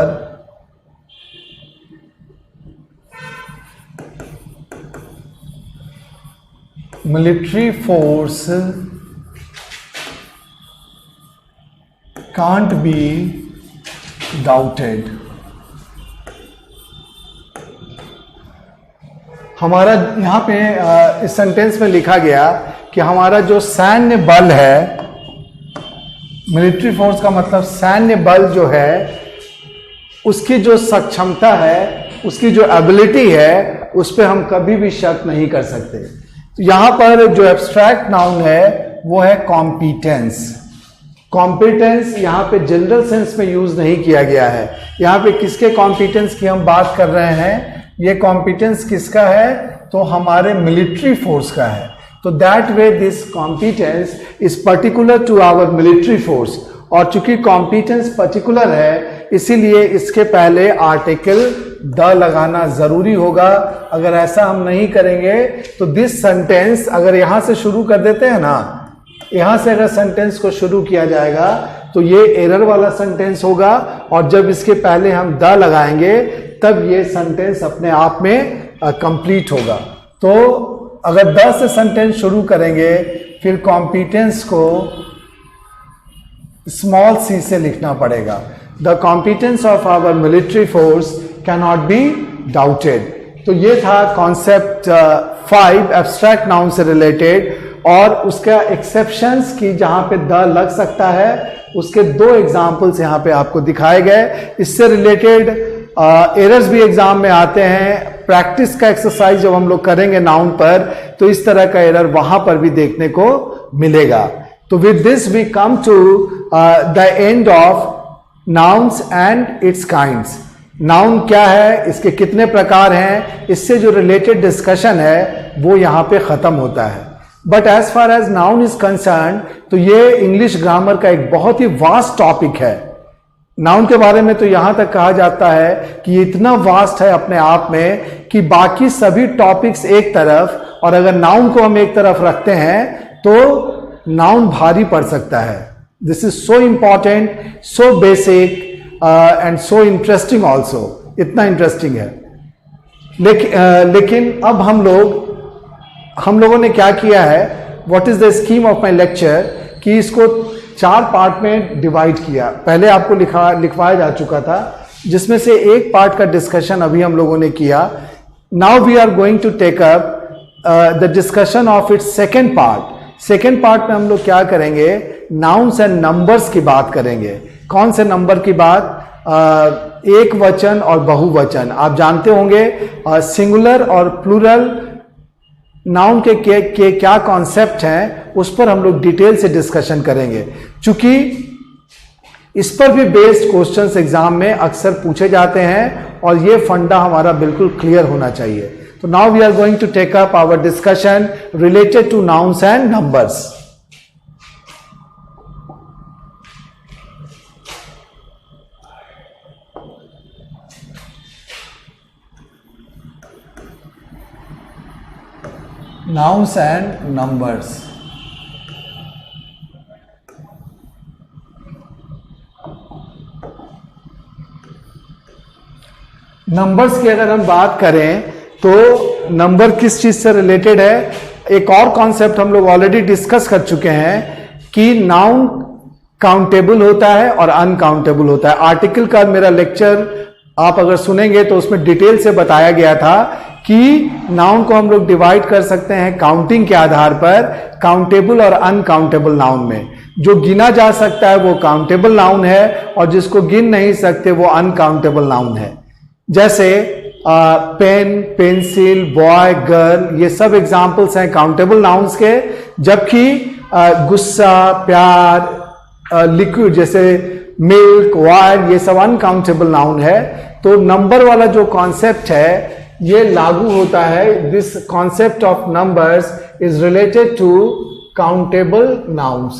military force can't be doubted। हमारा यहां पे इस सेंटेंस में लिखा गया कि हमारा जो सैन्य बल है, मिलिट्री फोर्स का मतलब सैन्य बल जो है, उसकी जो सक्षमता है, उसकी जो एबिलिटी है, उस पर हम कभी भी शक नहीं कर सकते। तो यहां पर जो एब्स्ट्रैक्ट नाउन है वो है कॉम्पिटेंस। कॉम्पिटेंस यहां पे जनरल सेंस में यूज नहीं किया गया है। यहां पे किसके कॉम्पिटेंस की हम बात कर रहे हैं? ये कॉम्पिटेंस किसका है? तो हमारे मिलिट्री फोर्स का है। तो that way this competence is particular to our military force. और चूंकि कॉम्पिटेंस पर्टिकुलर है, इसीलिए इसके पहले आर्टिकल द लगाना जरूरी होगा। अगर ऐसा हम नहीं करेंगे तो दिस सेंटेंस, अगर यहां से शुरू कर देते हैं ना, यहां से अगर सेंटेंस को शुरू किया जाएगा तो ये एरर वाला सेंटेंस होगा, और जब इसके पहले हम द लगाएंगे तब ये सेंटेंस अपने आप में कंप्लीट होगा। तो अगर द से सेंटेंस शुरू करेंगे फिर कॉम्पिटेंस को स्मॉल सी से लिखना पड़ेगा। The competence of our military force can not be doubted. तो ये था कॉन्सेप्ट 5 एब्स्ट्रैक्ट नाउन से रिलेटेड, और उसका एक्सेप्शंस की जहां पे द लग सकता है उसके 2 एग्जाम्पल्स यहां पे आपको दिखाए गए। इससे रिलेटेड एरर्स भी एग्जाम में आते हैं। प्रैक्टिस का एक्सरसाइज जब हम लोग करेंगे नाउन पर तो इस तरह का एरर वहां पर भी देखने को मिलेगा। तो with this we come to the end of nouns and its kinds. Noun क्या है, इसके कितने प्रकार हैं, इससे जो रिलेटेड डिस्कशन है वो यहां पे खत्म होता है। But as far as noun is concern तो ये इंग्लिश ग्रामर का एक बहुत ही वास्ट टॉपिक है। नाउन के बारे में तो यहां तक कहा जाता है कि ये इतना वास्ट है अपने आप में कि बाकी सभी टॉपिक्स एक तरफ, और अगर नाउन को हम एक तरफ रखते हैं तो नाउन भारी पड़ सकता है। This is so important, so basic and so interesting also. इतना इंटरेस्टिंग है। लेकिन अब हम लोगों ने क्या किया है, what is the scheme of my lecture, कि इसको 4 पार्ट में डिवाइड किया। पहले आपको लिखवाया जा चुका था, जिसमें से एक पार्ट का डिस्कशन अभी हम लोगों ने किया। Now we are going to take up the discussion of its second part. Second part में हम लोग क्या करेंगे, नाउन्स एंड नंबर्स की बात करेंगे। कौन से नंबर की बात, एक वचन और बहुवचन। आप जानते होंगे सिंगुलर और प्लूरल नाउन के क्या कॉन्सेप्ट हैं, उस पर हम लोग डिटेल से डिस्कशन करेंगे। चूंकि इस पर भी बेस्ड क्वेश्चंस एग्जाम में अक्सर पूछे जाते हैं और ये फंडा हमारा बिल्कुल क्लियर होना चाहिए। तो now we are going to take up our discussion related to nouns and numbers. Nouns and numbers। Numbers की अगर हम बात करें तो नंबर किस चीज से रिलेटेड है, एक और कॉन्सेप्ट हम लोग ऑलरेडी डिस्कस कर चुके हैं कि नाउन काउंटेबल होता है और अनकाउंटेबल होता है। आर्टिकल का मेरा लेक्चर आप अगर सुनेंगे तो उसमें डिटेल से बताया गया था कि नाउन को हम लोग डिवाइड कर सकते हैं काउंटिंग के आधार पर, काउंटेबल और अनकाउंटेबल नाउन में। जो गिना जा सकता है वो काउंटेबल नाउन है और जिसको गिन नहीं सकते वो अनकाउंटेबल नाउन है। जैसे पेन, पेंसिल, बॉय, गर्ल, ये सब एग्जाम्पल्स हैं काउंटेबल नाउन्स के। जबकि गुस्सा, प्यार, लिक्विड जैसे मिल्क, वाइन, ये सब अनकाउंटेबल नाउन है। तो नंबर वाला जो कॉन्सेप्ट है ये लागू होता है। This concept of numbers is related to countable nouns.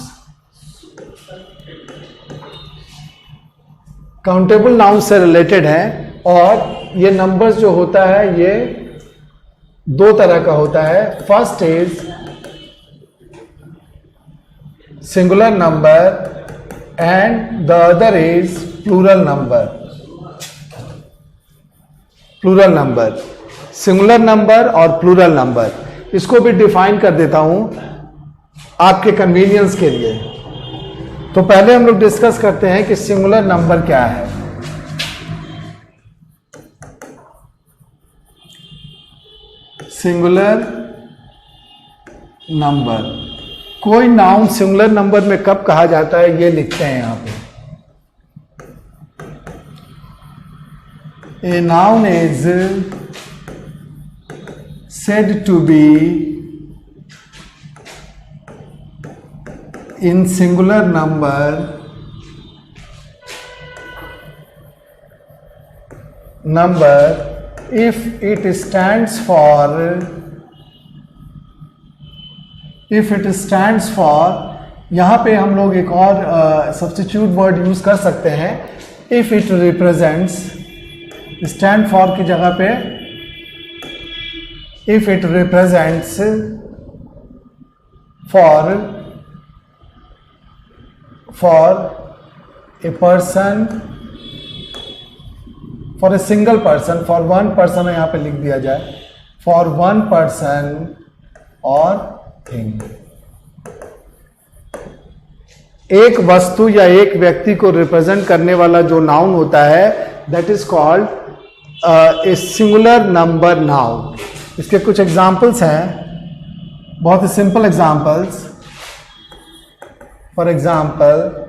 Countable nouns से रिलेटेड है। और ये नंबर्स जो होता है ये 2 तरह का होता है। First is singular number and the other is plural number. Plural number, singular number और प्लूरल नंबर, इसको भी डिफाइन कर देता हूं आपके कन्वीनियंस के लिए। तो पहले हम लोग डिस्कस करते हैं कि सिंगुलर नंबर क्या है। सिंगुलर नंबर, कोई नाउन सिंगुलर नंबर में कब कहा जाता है ये लिखते हैं यहां पे। A noun is said to be in singular number if it stands for यहां पे हम लोग एक और सब्स्टिट्यूट वर्ड यूज कर सकते हैं। if it represents, stand for की जगह पे if it represents for a person, for a single person, for one person यहां पे लिख दिया जाए, फॉर वन पर्सन और थिंग। एक वस्तु या एक व्यक्ति को रिप्रेजेंट करने वाला जो नाउन होता है that is called a singular number noun. इसके कुछ एग्जाम्पल्स हैं, बहुत ही simple examples. For example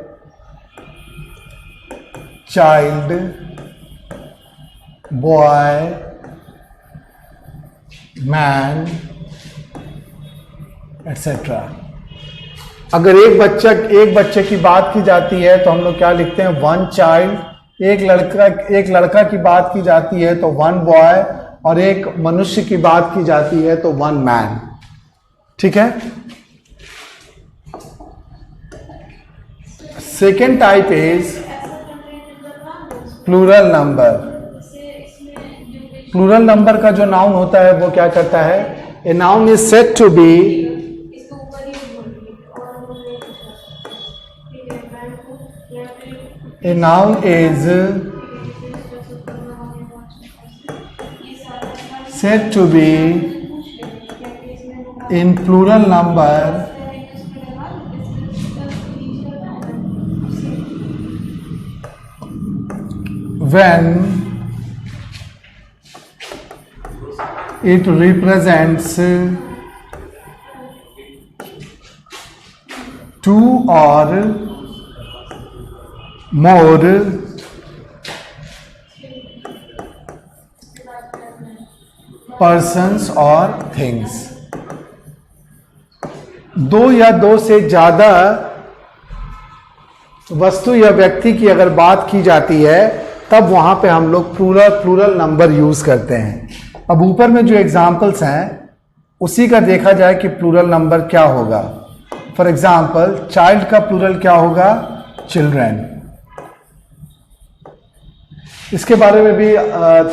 child, boy, man etcetera. अगर एक बच्चे की बात की जाती है तो हम लोग क्या लिखते हैं, वन चाइल्ड। एक लड़का की बात की जाती है तो वन बॉय, और एक मनुष्य की बात की जाती है तो वन मैन। ठीक है। Second type is plural number. Plural number का जो नाउन होता है वो क्या करता है, a noun is said to be A noun is said to be in plural number when it represents two or more persons or things। दो या दो से ज्यादा वस्तु या व्यक्ति की अगर बात की जाती है तब वहां पे हम लोग प्लूरल नंबर यूज करते हैं। अब ऊपर में जो एग्जाम्पल्स हैं उसी का देखा जाए कि प्लूरल नंबर क्या होगा। फॉर एग्जाम्पल चाइल्ड का प्लूरल क्या होगा, चिल्ड्रेन। इसके बारे में भी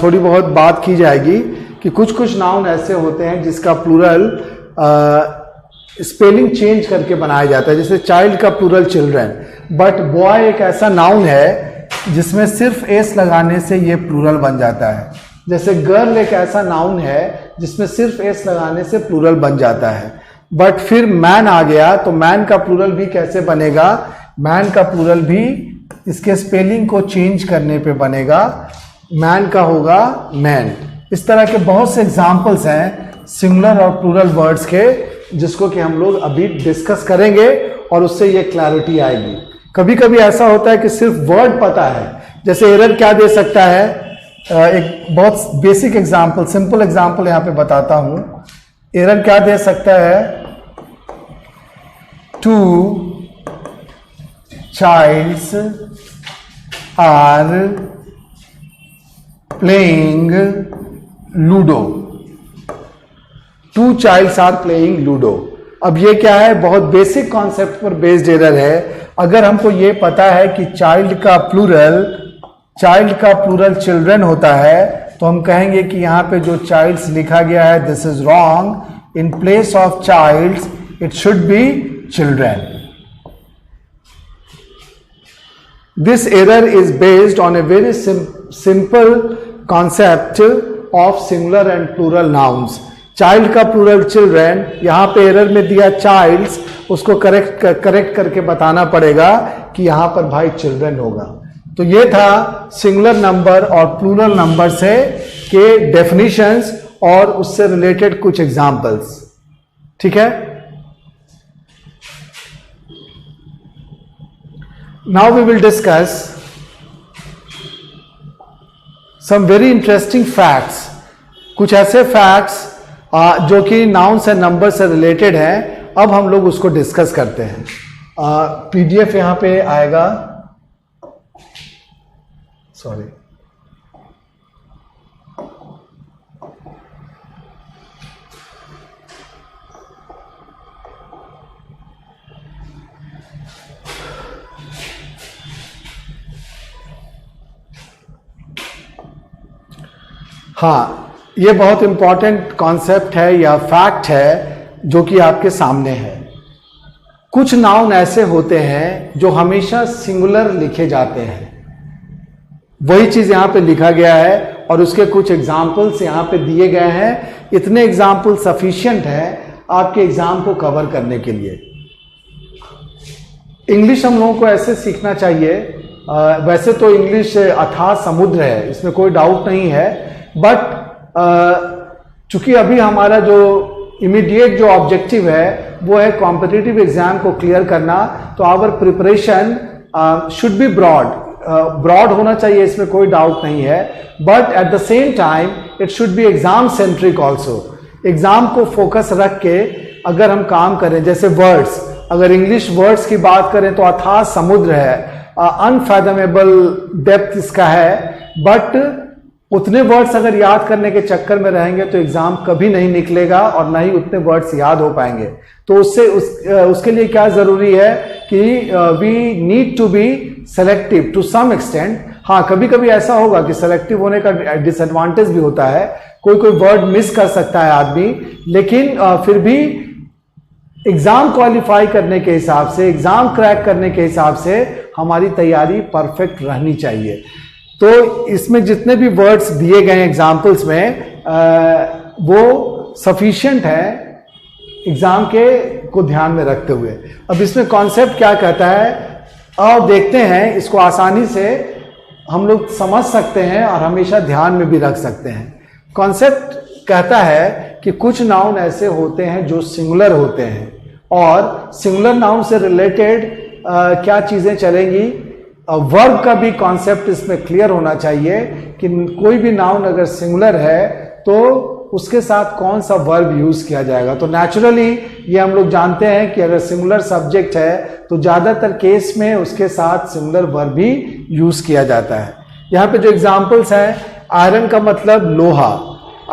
थोड़ी बहुत बात की जाएगी कि कुछ नाउन ऐसे होते हैं जिसका प्लूरल स्पेलिंग चेंज करके बनाया जाता है। जैसे चाइल्ड का प्लूरल चिल्ड्रेन, बट बॉय एक ऐसा नाउन है जिसमें सिर्फ एस लगाने से ये प्लूरल बन जाता है। जैसे गर्ल एक ऐसा नाउन है जिसमें सिर्फ एस लगाने से प्लूरल बन जाता है। बट फिर मैन आ गया तो मैन का प्लूरल भी कैसे बनेगा, मैन का प्लूरल भी इसके स्पेलिंग को चेंज करने पे बनेगा, मैन का होगा मैन। इस तरह के बहुत से एग्जाम्पल्स हैं सिंगुलर और प्लूरल वर्ड्स के, जिसको कि हम लोग अभी डिस्कस करेंगे और उससे ये क्लैरिटी आएगी। कभी कभी ऐसा होता है कि सिर्फ वर्ड पता है, जैसे एरर क्या दे सकता है, एक बहुत बेसिक एग्जाम्पल, सिंपल एग्जाम्पल यहां पे बताता हूं। एरर क्या दे सकता है, two childs are playing ludo। Two childs are playing ludo. अब ये क्या है, बहुत बेसिक कॉन्सेप्ट पर बेस्ड एरर है। अगर हमको ये पता है कि चाइल्ड का प्लूरल चिल्ड्रन होता है तो हम कहेंगे कि यहां पे जो चाइल्ड्स लिखा गया है this is wrong, in place of childs it should be children. This error is based on a very simple concept of singular and plural nouns। Child का प्लूरल चिल्ड्रन, यहां पे एरर में दिया चाइल्ड्स, उसको correct करके बताना पड़ेगा कि यहां पर भाई चिल्ड्रन होगा। तो ये था सिंगुलर नंबर और प्लूरल नंबर से के डेफिनेशंस और उससे रिलेटेड कुछ एग्जांपल्स। ठीक है। Now we will discuss some very interesting facts। कुछ ऐसे facts जो कि nouns and numbers से related हैं, अब हम लोग उसको डिस्कस करते हैं। PDF यहां पे आएगा, सॉरी, हाँ, ये बहुत इंपॉर्टेंट कॉन्सेप्ट है या फैक्ट है जो कि आपके सामने है। कुछ नाउन ऐसे होते हैं जो हमेशा सिंगुलर लिखे जाते हैं, वही चीज यहां पे लिखा गया है और उसके कुछ एग्जाम्पल्स यहां पे दिए गए हैं। इतने एग्जाम्पल सफिशिएंट है आपके एग्जाम को कवर करने के लिए। इंग्लिश हम लोगों को ऐसे सीखना चाहिए, वैसे तो इंग्लिश अथाह समुद्र है, इसमें कोई डाउट नहीं है, बट चूंकि अभी हमारा जो इमीडिएट जो ऑब्जेक्टिव है वो है कॉम्पिटिटिव एग्जाम को क्लियर करना, तो our preparation should be broad होना चाहिए, इसमें कोई डाउट नहीं है, but at the same time it should be exam centric also. Exam को फोकस रख के अगर हम काम करें, जैसे वर्ड्स, अगर इंग्लिश वर्ड्स की बात करें तो अथाह समुद्र है, अनफैथमेबल डेप्थ इसका है, बट उतने वर्ड्स अगर याद करने के चक्कर में रहेंगे तो एग्जाम कभी नहीं निकलेगा और ना ही उतने वर्ड्स याद हो पाएंगे। तो उसके लिए क्या जरूरी है कि we need to be selective to some extent. हाँ, कभी कभी ऐसा होगा कि सेलेक्टिव होने का डिसएडवांटेज भी होता है, कोई वर्ड मिस कर सकता है आदमी, लेकिन फिर भी एग्जाम क्वालिफाई करने के हिसाब से, एग्जाम क्रैक करने के हिसाब से हमारी तैयारी परफेक्ट रहनी चाहिए। तो इसमें जितने भी वर्ड्स दिए गए एग्जाम्पल्स में वो सफिशिएंट है एग्जाम के को ध्यान में रखते हुए। अब इसमें कॉन्सेप्ट क्या कहता है और देखते हैं, इसको आसानी से हम लोग समझ सकते हैं और हमेशा ध्यान में भी रख सकते हैं। कॉन्सेप्ट कहता है कि कुछ नाउन ऐसे होते हैं जो सिंगुलर होते हैं, और सिंगुलर नाउन से रिलेटेड क्या चीजें चलेंगी, वर्ब का भी कॉन्सेप्ट इसमें क्लियर होना चाहिए कि कोई भी नाउन अगर सिंगुलर है तो उसके साथ कौन सा वर्ब यूज किया जाएगा। तो नेचुरली ये हम लोग जानते हैं कि अगर सिंगुलर सब्जेक्ट है तो ज्यादातर केस में उसके साथ सिंगुलर वर्ब भी यूज किया जाता है। यहाँ पे जो एग्जाम्पल्स हैं, आयरन का मतलब लोहा,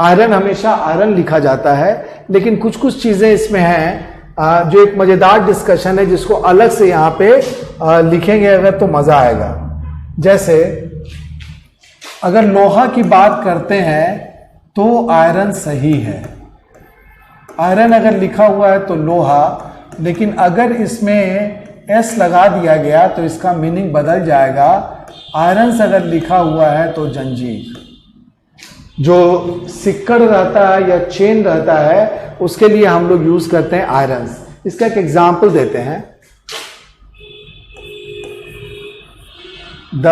आयरन हमेशा आयरन लिखा जाता है, लेकिन कुछ कुछ चीजें इसमें हैं जो एक मजेदार डिस्कशन है जिसको अलग से यहाँ पे लिखेंगे अगर तो मजा आएगा। जैसे अगर लोहा की बात करते हैं तो आयरन सही है, आयरन अगर लिखा हुआ है तो लोहा, लेकिन अगर इसमें एस लगा दिया गया तो इसका मीनिंग बदल जाएगा। आयरन से अगर लिखा हुआ है तो जंजीर, जो सिक्कड़ रहता है या चेन रहता है उसके लिए हम लोग यूज करते हैं आयरन। इसका एक एग्जाम्पल देते हैं। The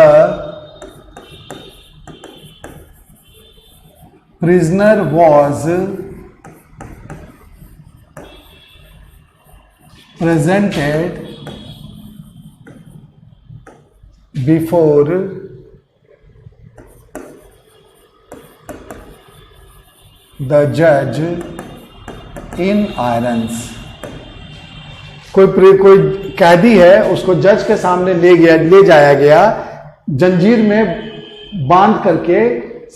prisoner was presented before the जज इन आयरन्स। कोई कैदी है, उसको जज के सामने ले जाया गया, जंजीर में बांध करके,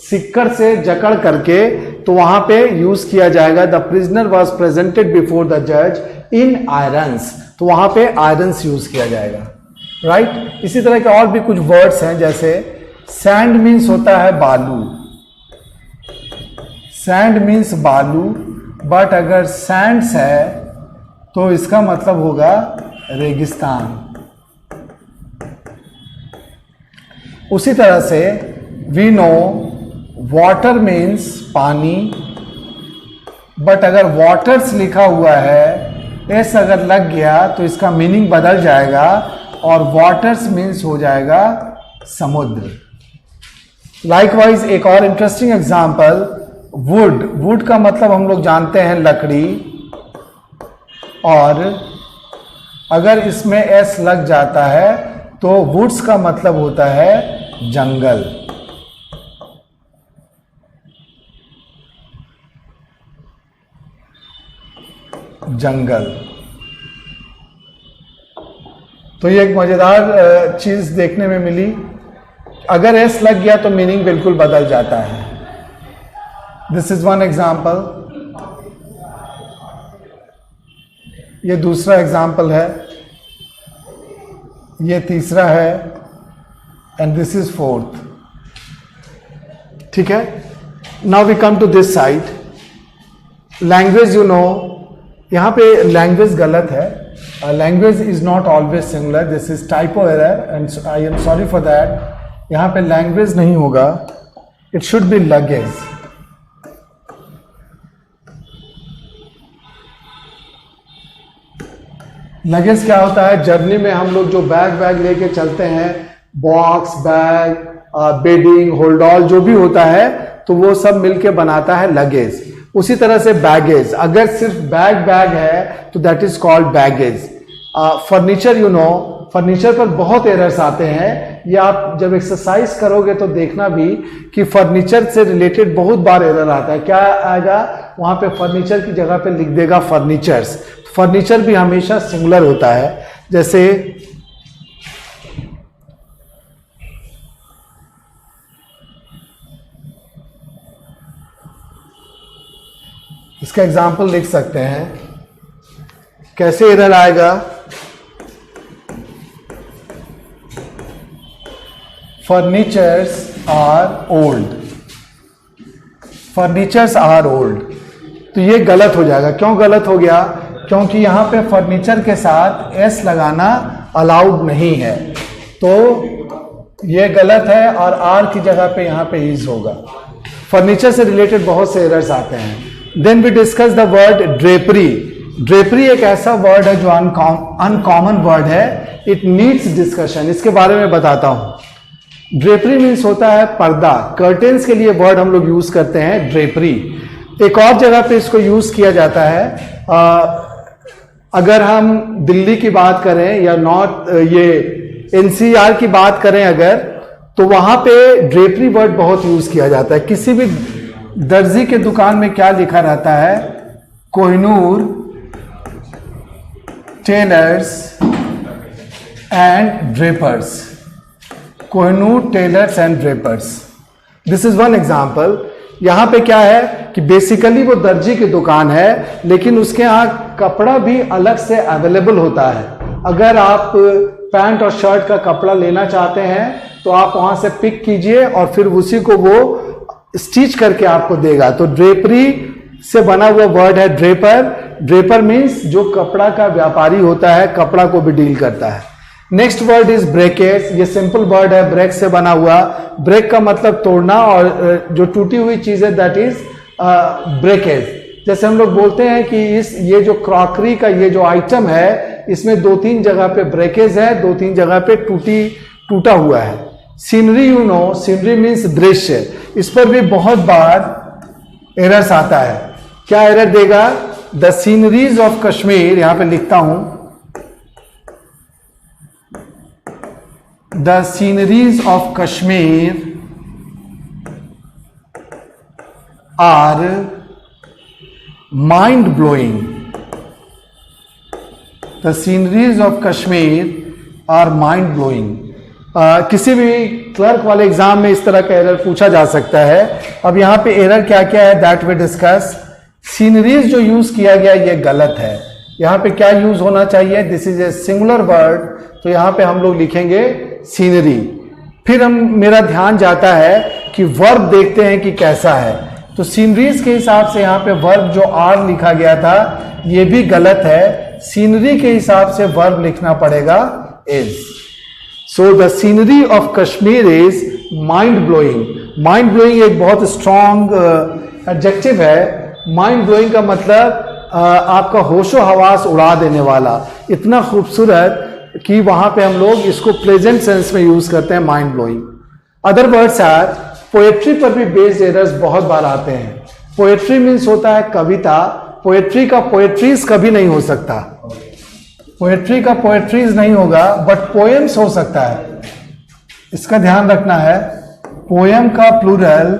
सिक्कड़ से जकड़ करके, तो वहां पे यूज किया जाएगा the prisoner was presented before the जज इन आयरन्स, तो वहां पे आयरन्स यूज किया जाएगा, राइट। इसी तरह के और भी कुछ वर्ड्स हैं, जैसे सैंड मीन्स होता है बालू, सैंड मीन्स बालू, बट अगर सैंड्स है तो इसका मतलब होगा रेगिस्तान। उसी तरह से वी नो वाटर मीन्स पानी, बट अगर वाटर्स लिखा हुआ है, एस अगर लग गया तो इसका मीनिंग बदल जाएगा और वाटर्स मीन्स हो जाएगा समुद्र। लाइकवाइज एक और इंटरेस्टिंग एग्जाम्पल, वुड, वुड का मतलब हम लोग जानते हैं लकड़ी, और अगर इसमें एस लग जाता है तो वुड्स का मतलब होता है जंगल। जंगल। तो ये एक मजेदार चीज देखने में मिली, अगर एस लग गया तो मीनिंग बिल्कुल बदल जाता है। This is one example. ये दूसरा एग्जाम्पल है, ये तीसरा है, एंड दिस इज फोर्थ। ठीक है, now we come to this side. Language, you know, यहां पे लैंग्वेज गलत है। Language is not always similar, this is typo error and I am sorry for that. यहां पे लैंग्वेज नहीं होगा, it should be luggage. Luggage क्या होता है, जर्नी में हम लोग जो बैग लेके चलते हैं, box, bag, bedding, hold all जो भी होता है, तो वो सब मिलके बनाता है लगेज। उसी तरह से बैगेज, अगर सिर्फ बैग है तो that is called baggage. Furniture, furniture पर बहुत एरर्स आते हैं। ये आप जब एक्सरसाइज करोगे तो देखना भी कि फर्नीचर से रिलेटेड बहुत बार एरर आता है। क्या आएगा वहां पे, फर्नीचर की जगह पे लिख देगा फर्नीचर्स। फर्नीचर भी हमेशा सिंगुलर होता है। जैसे इसका एग्जाम्पल लिख सकते हैं, कैसे एरर आएगा। Furnitures are old, furnitures are old, तो ये गलत हो जाएगा। क्यों गलत हो गया? क्योंकि यहां पे फर्नीचर के साथ एस लगाना अलाउड नहीं है, तो ये गलत है और आर की जगह पे यहां पे इज होगा। फर्नीचर से रिलेटेड बहुत से एरर्स आते हैं। Then we discuss the word drapery. Drapery एक ऐसा वर्ड है जो अनकॉमन वर्ड है, इट नीड्स डिस्कशन। इसके बारे में बताता हूं। ड्रेपरी मीन्स होता है पर्दा, कर्टेन्स के लिए वर्ड हम लोग यूज करते हैं ड्रेपरी। एक और जगह पे इसको यूज किया जाता है, अगर हम दिल्ली की बात करें या नॉर्थ ये एनसीआर की बात करें अगर, तो वहां पे ड्रेपरी वर्ड बहुत यूज किया जाता है। किसी भी दर्जी के दुकान में क्या लिखा रहता है? Kohinoor tailors and drapers, Kohinoor tailors and drapers. This is one example. यहां पे क्या है कि बेसिकली वो दर्जी की दुकान है, लेकिन उसके यहाँ कपड़ा भी अलग से अवेलेबल होता है। अगर आप पैंट और शर्ट का कपड़ा लेना चाहते हैं तो आप वहां से पिक कीजिए और फिर उसी को वो स्टिच करके आपको देगा। तो ड्रेपरी से बना हुआ वर्ड है ड्रेपर। ड्रेपर मीन्स जो कपड़ा का व्यापारी होता है, कपड़ा को भी डील करता है। Next word is breakage. ये सिंपल वर्ड है, ब्रेक से बना हुआ। ब्रेक का मतलब तोड़ना, और जो टूटी हुई चीज है दैट इज ब्रेकेज। जैसे हम लोग बोलते हैं कि ये जो क्रॉकरी का ये जो आइटम है, इसमें 2-3 जगह पे ब्रेकेज है, 2-3 जगह पे टूटा हुआ है। सीनरी, सीनरी मीन्स दृश्य। इस पर भी बहुत बार एरर्स आता है। क्या एरर देगा? द सीनरीज ऑफ कश्मीर, यहां पे लिखता हूं, the sceneries of Kashmir are mind blowing. The sceneries of Kashmir are mind blowing. किसी भी क्लर्क वाले एग्जाम में इस तरह का एरर पूछा जा सकता है। अब यहां पे एरर क्या क्या है दैट वी डिस्कस। सीनरीज जो यूज किया गया ये गलत है। यहां पे क्या यूज होना चाहिए? This is a singular word, तो यहां पे हम लोग लिखेंगे सीनरी। फिर मेरा ध्यान जाता है कि वर्ब देखते हैं कि कैसा है। तो सीनरीज के हिसाब से यहां पे वर्ब जो आर लिखा गया था ये भी गलत है। सीनरी के हिसाब से वर्ब लिखना पड़ेगा is. So the scenery of Kashmir is mind blowing. Mind blowing एक बहुत स्ट्रॉन्ग एडजेक्टिव है। माइंड ब्लोइंग का मतलब आपका होशो हवास उड़ा देने वाला, इतना खूबसूरत कि वहां पे हम लोग इसको प्रेजेंट सेंस में यूज करते हैं, mind blowing. Other words are, poetry पर भी बेस्ड एरर्स बहुत बार आते हैं। पोएट्री मीन्स होता है कविता। पोएट्री का पोएट्रीज कभी नहीं हो सकता, पोएट्री का पोएट्रीज नहीं होगा, बट पोएम्स हो सकता है। इसका ध्यान रखना है। पोएम का प्लूरल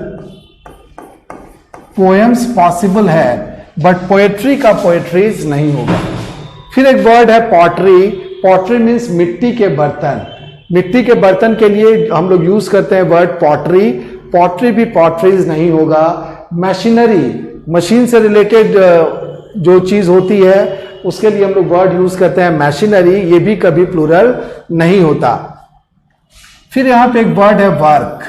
पोएम्स पॉसिबल है, बट पोएट्री का पोएट्रीज नहीं होगा। फिर एक वर्ड है पॉटरी। पॉटरी मीन्स मिट्टी के बर्तन। मिट्टी के बर्तन के लिए हम लोग यूज करते हैं वर्ड पॉटरी। पॉटरी भी पोएट्रीज नहीं होगा। मशीनरी, मशीन से रिलेटेड जो चीज होती है उसके लिए हम लोग वर्ड यूज करते हैं मशीनरी, ये भी कभी प्लूरल नहीं होता। फिर यहां पे एक वर्ड है वर्क।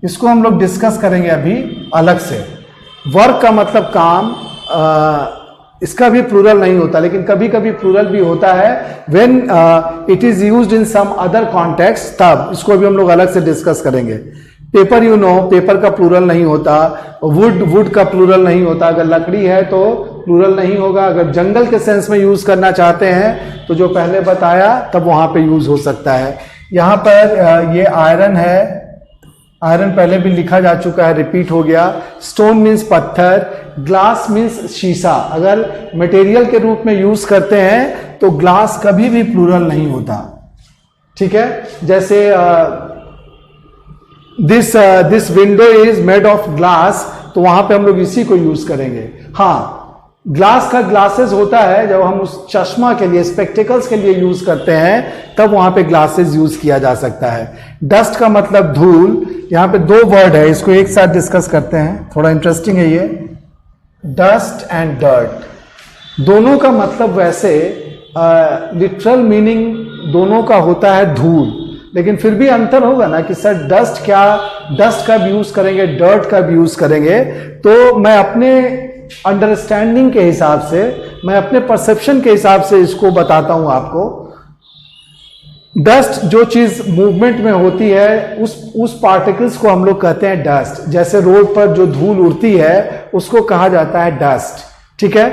इसको हम लोग डिस्कस करेंगे अभी अलग से। वर्क का मतलब काम, इसका भी प्लूरल नहीं होता, लेकिन कभी कभी प्लूरल भी होता है when it is used in some other context, तब इसको भी हम लोग अलग से डिस्कस करेंगे। पेपर पेपर का प्लूरल नहीं होता। वुड का प्लूरल नहीं होता। अगर लकड़ी है तो प्लूरल नहीं होगा। अगर जंगल के सेंस में यूज करना चाहते हैं तो जो पहले बताया तब वहां पे यूज हो सकता है। यहां पर ये आयरन है, आयरन पहले भी लिखा जा चुका है, रिपीट हो गया। स्टोन मीन्स पत्थर, ग्लास मीन्स शीशा। अगर मटेरियल के रूप में यूज करते हैं तो ग्लास कभी भी प्लूरल नहीं होता, ठीक है। जैसे this window is made of glass, तो वहां पे हम लोग इसी को यूज करेंगे। हाँ, ग्लास का ग्लासेस होता है जब हम उस चश्मा के लिए, स्पेक्टिकल्स के लिए यूज करते हैं, तब वहां पे ग्लासेस यूज किया जा सकता है। डस्ट का मतलब धूल। यहां पे दो वर्ड है, इसको एक साथ डिस्कस करते हैं, थोड़ा इंटरेस्टिंग है ये। डस्ट एंड डर्ट, दोनों का मतलब वैसे लिटरल मीनिंग दोनों का होता है धूल, लेकिन फिर भी अंतर होगा ना कि सर डस्ट क्या, डस्ट का भी यूज करेंगे, डर्ट का भी यूज करेंगे। तो मैं अपने अंडरस्टैंडिंग के हिसाब से, मैं अपने परसेप्शन के हिसाब से इसको बताता हूं आपको। डस्ट जो चीज मूवमेंट में होती है उस पार्टिकल्स को हम लोग कहते हैं डस्ट। जैसे रोड पर जो धूल उड़ती है उसको कहा जाता है डस्ट, ठीक है।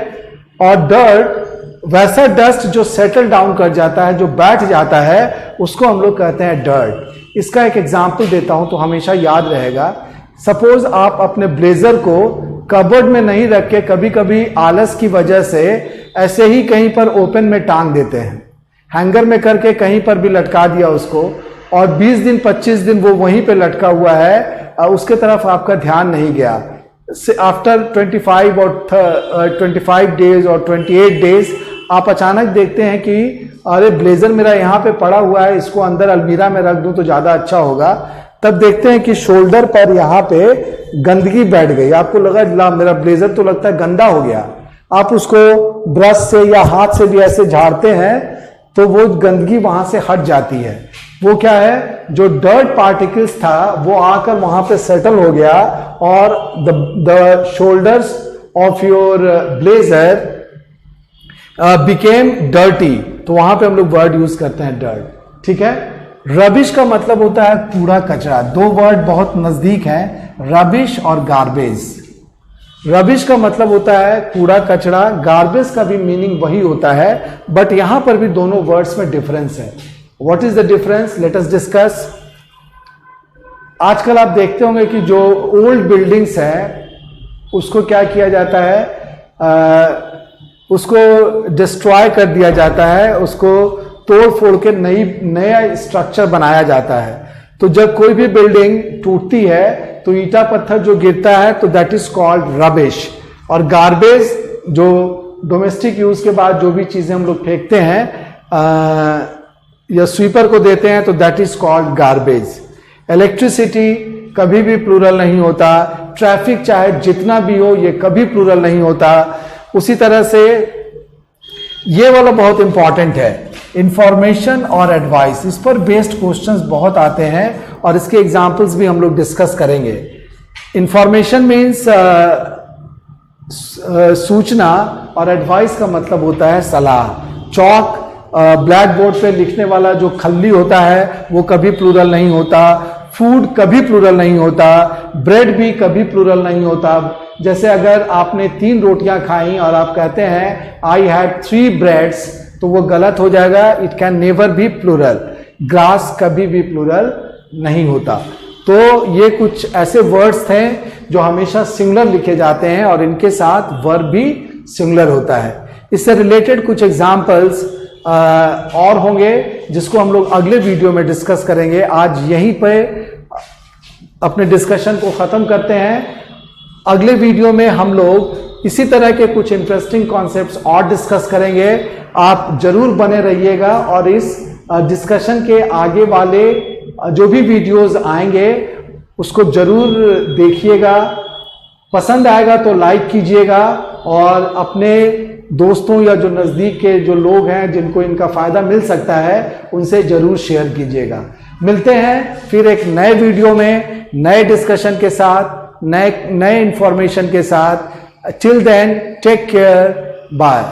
और डर्ट वैसा डस्ट जो सेटल डाउन कर जाता है, जो बैठ जाता है, उसको हम लोग कहते हैं डर्ट। इसका एक एग्जांपल देता हूं तो हमेशा याद रहेगा। सपोज आप अपने ब्लेजर को कबर्ड में नहीं रख के कभी कभी आलस की वजह से ऐसे ही कहीं पर ओपन में टांग देते हैं, हैंगर में करके कहीं पर भी लटका दिया उसको, और 20 दिन 25 दिन वो वहीं पे लटका हुआ है, उसके तरफ आपका ध्यान नहीं गया। आफ्टर 25 डेज और 28 डेज आप अचानक देखते हैं कि अरे ब्लेजर मेरा यहाँ पे पड़ा हुआ है, इसको अंदर अलमीरा में रख दूं तो ज्यादा अच्छा होगा। तब देखते हैं कि शोल्डर पर यहाँ पे गंदगी बैठ गई। आपको लगा ला मेरा ब्लेजर तो लगता है गंदा हो गया। आप उसको ब्रश से या हाथ से भी ऐसे झाड़ते हैं तो वो गंदगी वहां से हट जाती है। वो क्या है, जो डर्ट पार्टिकल्स था वो आकर वहां पे सेटल हो गया और the shoulders of your blazer became dirty. तो वहां पे हम लोग वर्ड यूज करते हैं डर्ट, ठीक है। रबिश का मतलब होता है कूड़ा कचरा। दो वर्ड बहुत नजदीक हैं, रबिश और गार्बेज। रबिश का मतलब होता है कूड़ा कचरा, गार्बेज का भी मीनिंग वही होता है, बट यहां पर भी दोनों वर्ड्स में डिफरेंस है। What is the difference, let us discuss. आजकल आप देखते होंगे कि जो ओल्ड बिल्डिंग्स हैं उसको क्या किया जाता है, उसको डिस्ट्रॉय कर दिया जाता है, उसको तोड़ फोड़ के नया स्ट्रक्चर बनाया जाता है। तो जब कोई भी बिल्डिंग टूटती है तो ईटा पत्थर जो गिरता है तो दैट इज कॉल्ड रबिश। और गार्बेज जो डोमेस्टिक यूज के बाद जो भी चीजें हम लोग फेंकते हैं या स्वीपर को देते हैं तो that is called garbage. Electricity कभी भी प्लूरल नहीं होता। ट्रैफिक चाहे जितना भी हो ये कभी प्लूरल नहीं होता। उसी तरह से ये वाला बहुत इंपॉर्टेंट है, इंफॉर्मेशन और एडवाइस। इस पर बेस्ड क्वेश्चंस बहुत आते हैं और इसके एग्जांपल्स भी हम लोग डिस्कस करेंगे। इंफॉर्मेशन मीन्स सूचना और एडवाइस का मतलब होता है सलाह। चौक, ब्लैक बोर्ड पे लिखने वाला जो खल्ली होता है वो कभी प्लूरल नहीं होता। फूड कभी प्लूरल नहीं होता। ब्रेड भी कभी प्लूरल नहीं होता। जैसे अगर आपने 3 रोटियां खाई और आप कहते हैं आई हैड 3 ब्रेड्स, तो वो गलत हो जाएगा। It can never be plural. Glass कभी भी प्लूरल नहीं होता। तो ये कुछ ऐसे वर्ड्स थे जो हमेशा सिंगुलर लिखे जाते हैं और इनके साथ वर्ब भी सिंगुलर होता है। इससे रिलेटेड कुछ एग्जाम्पल्स और होंगे जिसको हम लोग अगले वीडियो में डिस्कस करेंगे। आज यहीं पे अपने डिस्कशन को खत्म करते हैं। अगले वीडियो में हम लोग इसी तरह के कुछ इंटरेस्टिंग कॉन्सेप्ट्स और डिस्कस करेंगे। आप जरूर बने रहिएगा और इस डिस्कशन के आगे वाले जो भी वीडियोस आएंगे उसको जरूर देखिएगा। पसंद आएगा तो लाइक कीजिएगा और अपने दोस्तों या जो नजदीक के जो लोग हैं जिनको इनका फायदा मिल सकता है उनसे जरूर शेयर कीजिएगा। मिलते हैं फिर एक नए वीडियो में नए डिस्कशन के साथ, नए इंफॉर्मेशन के साथ। Till then take care, bye.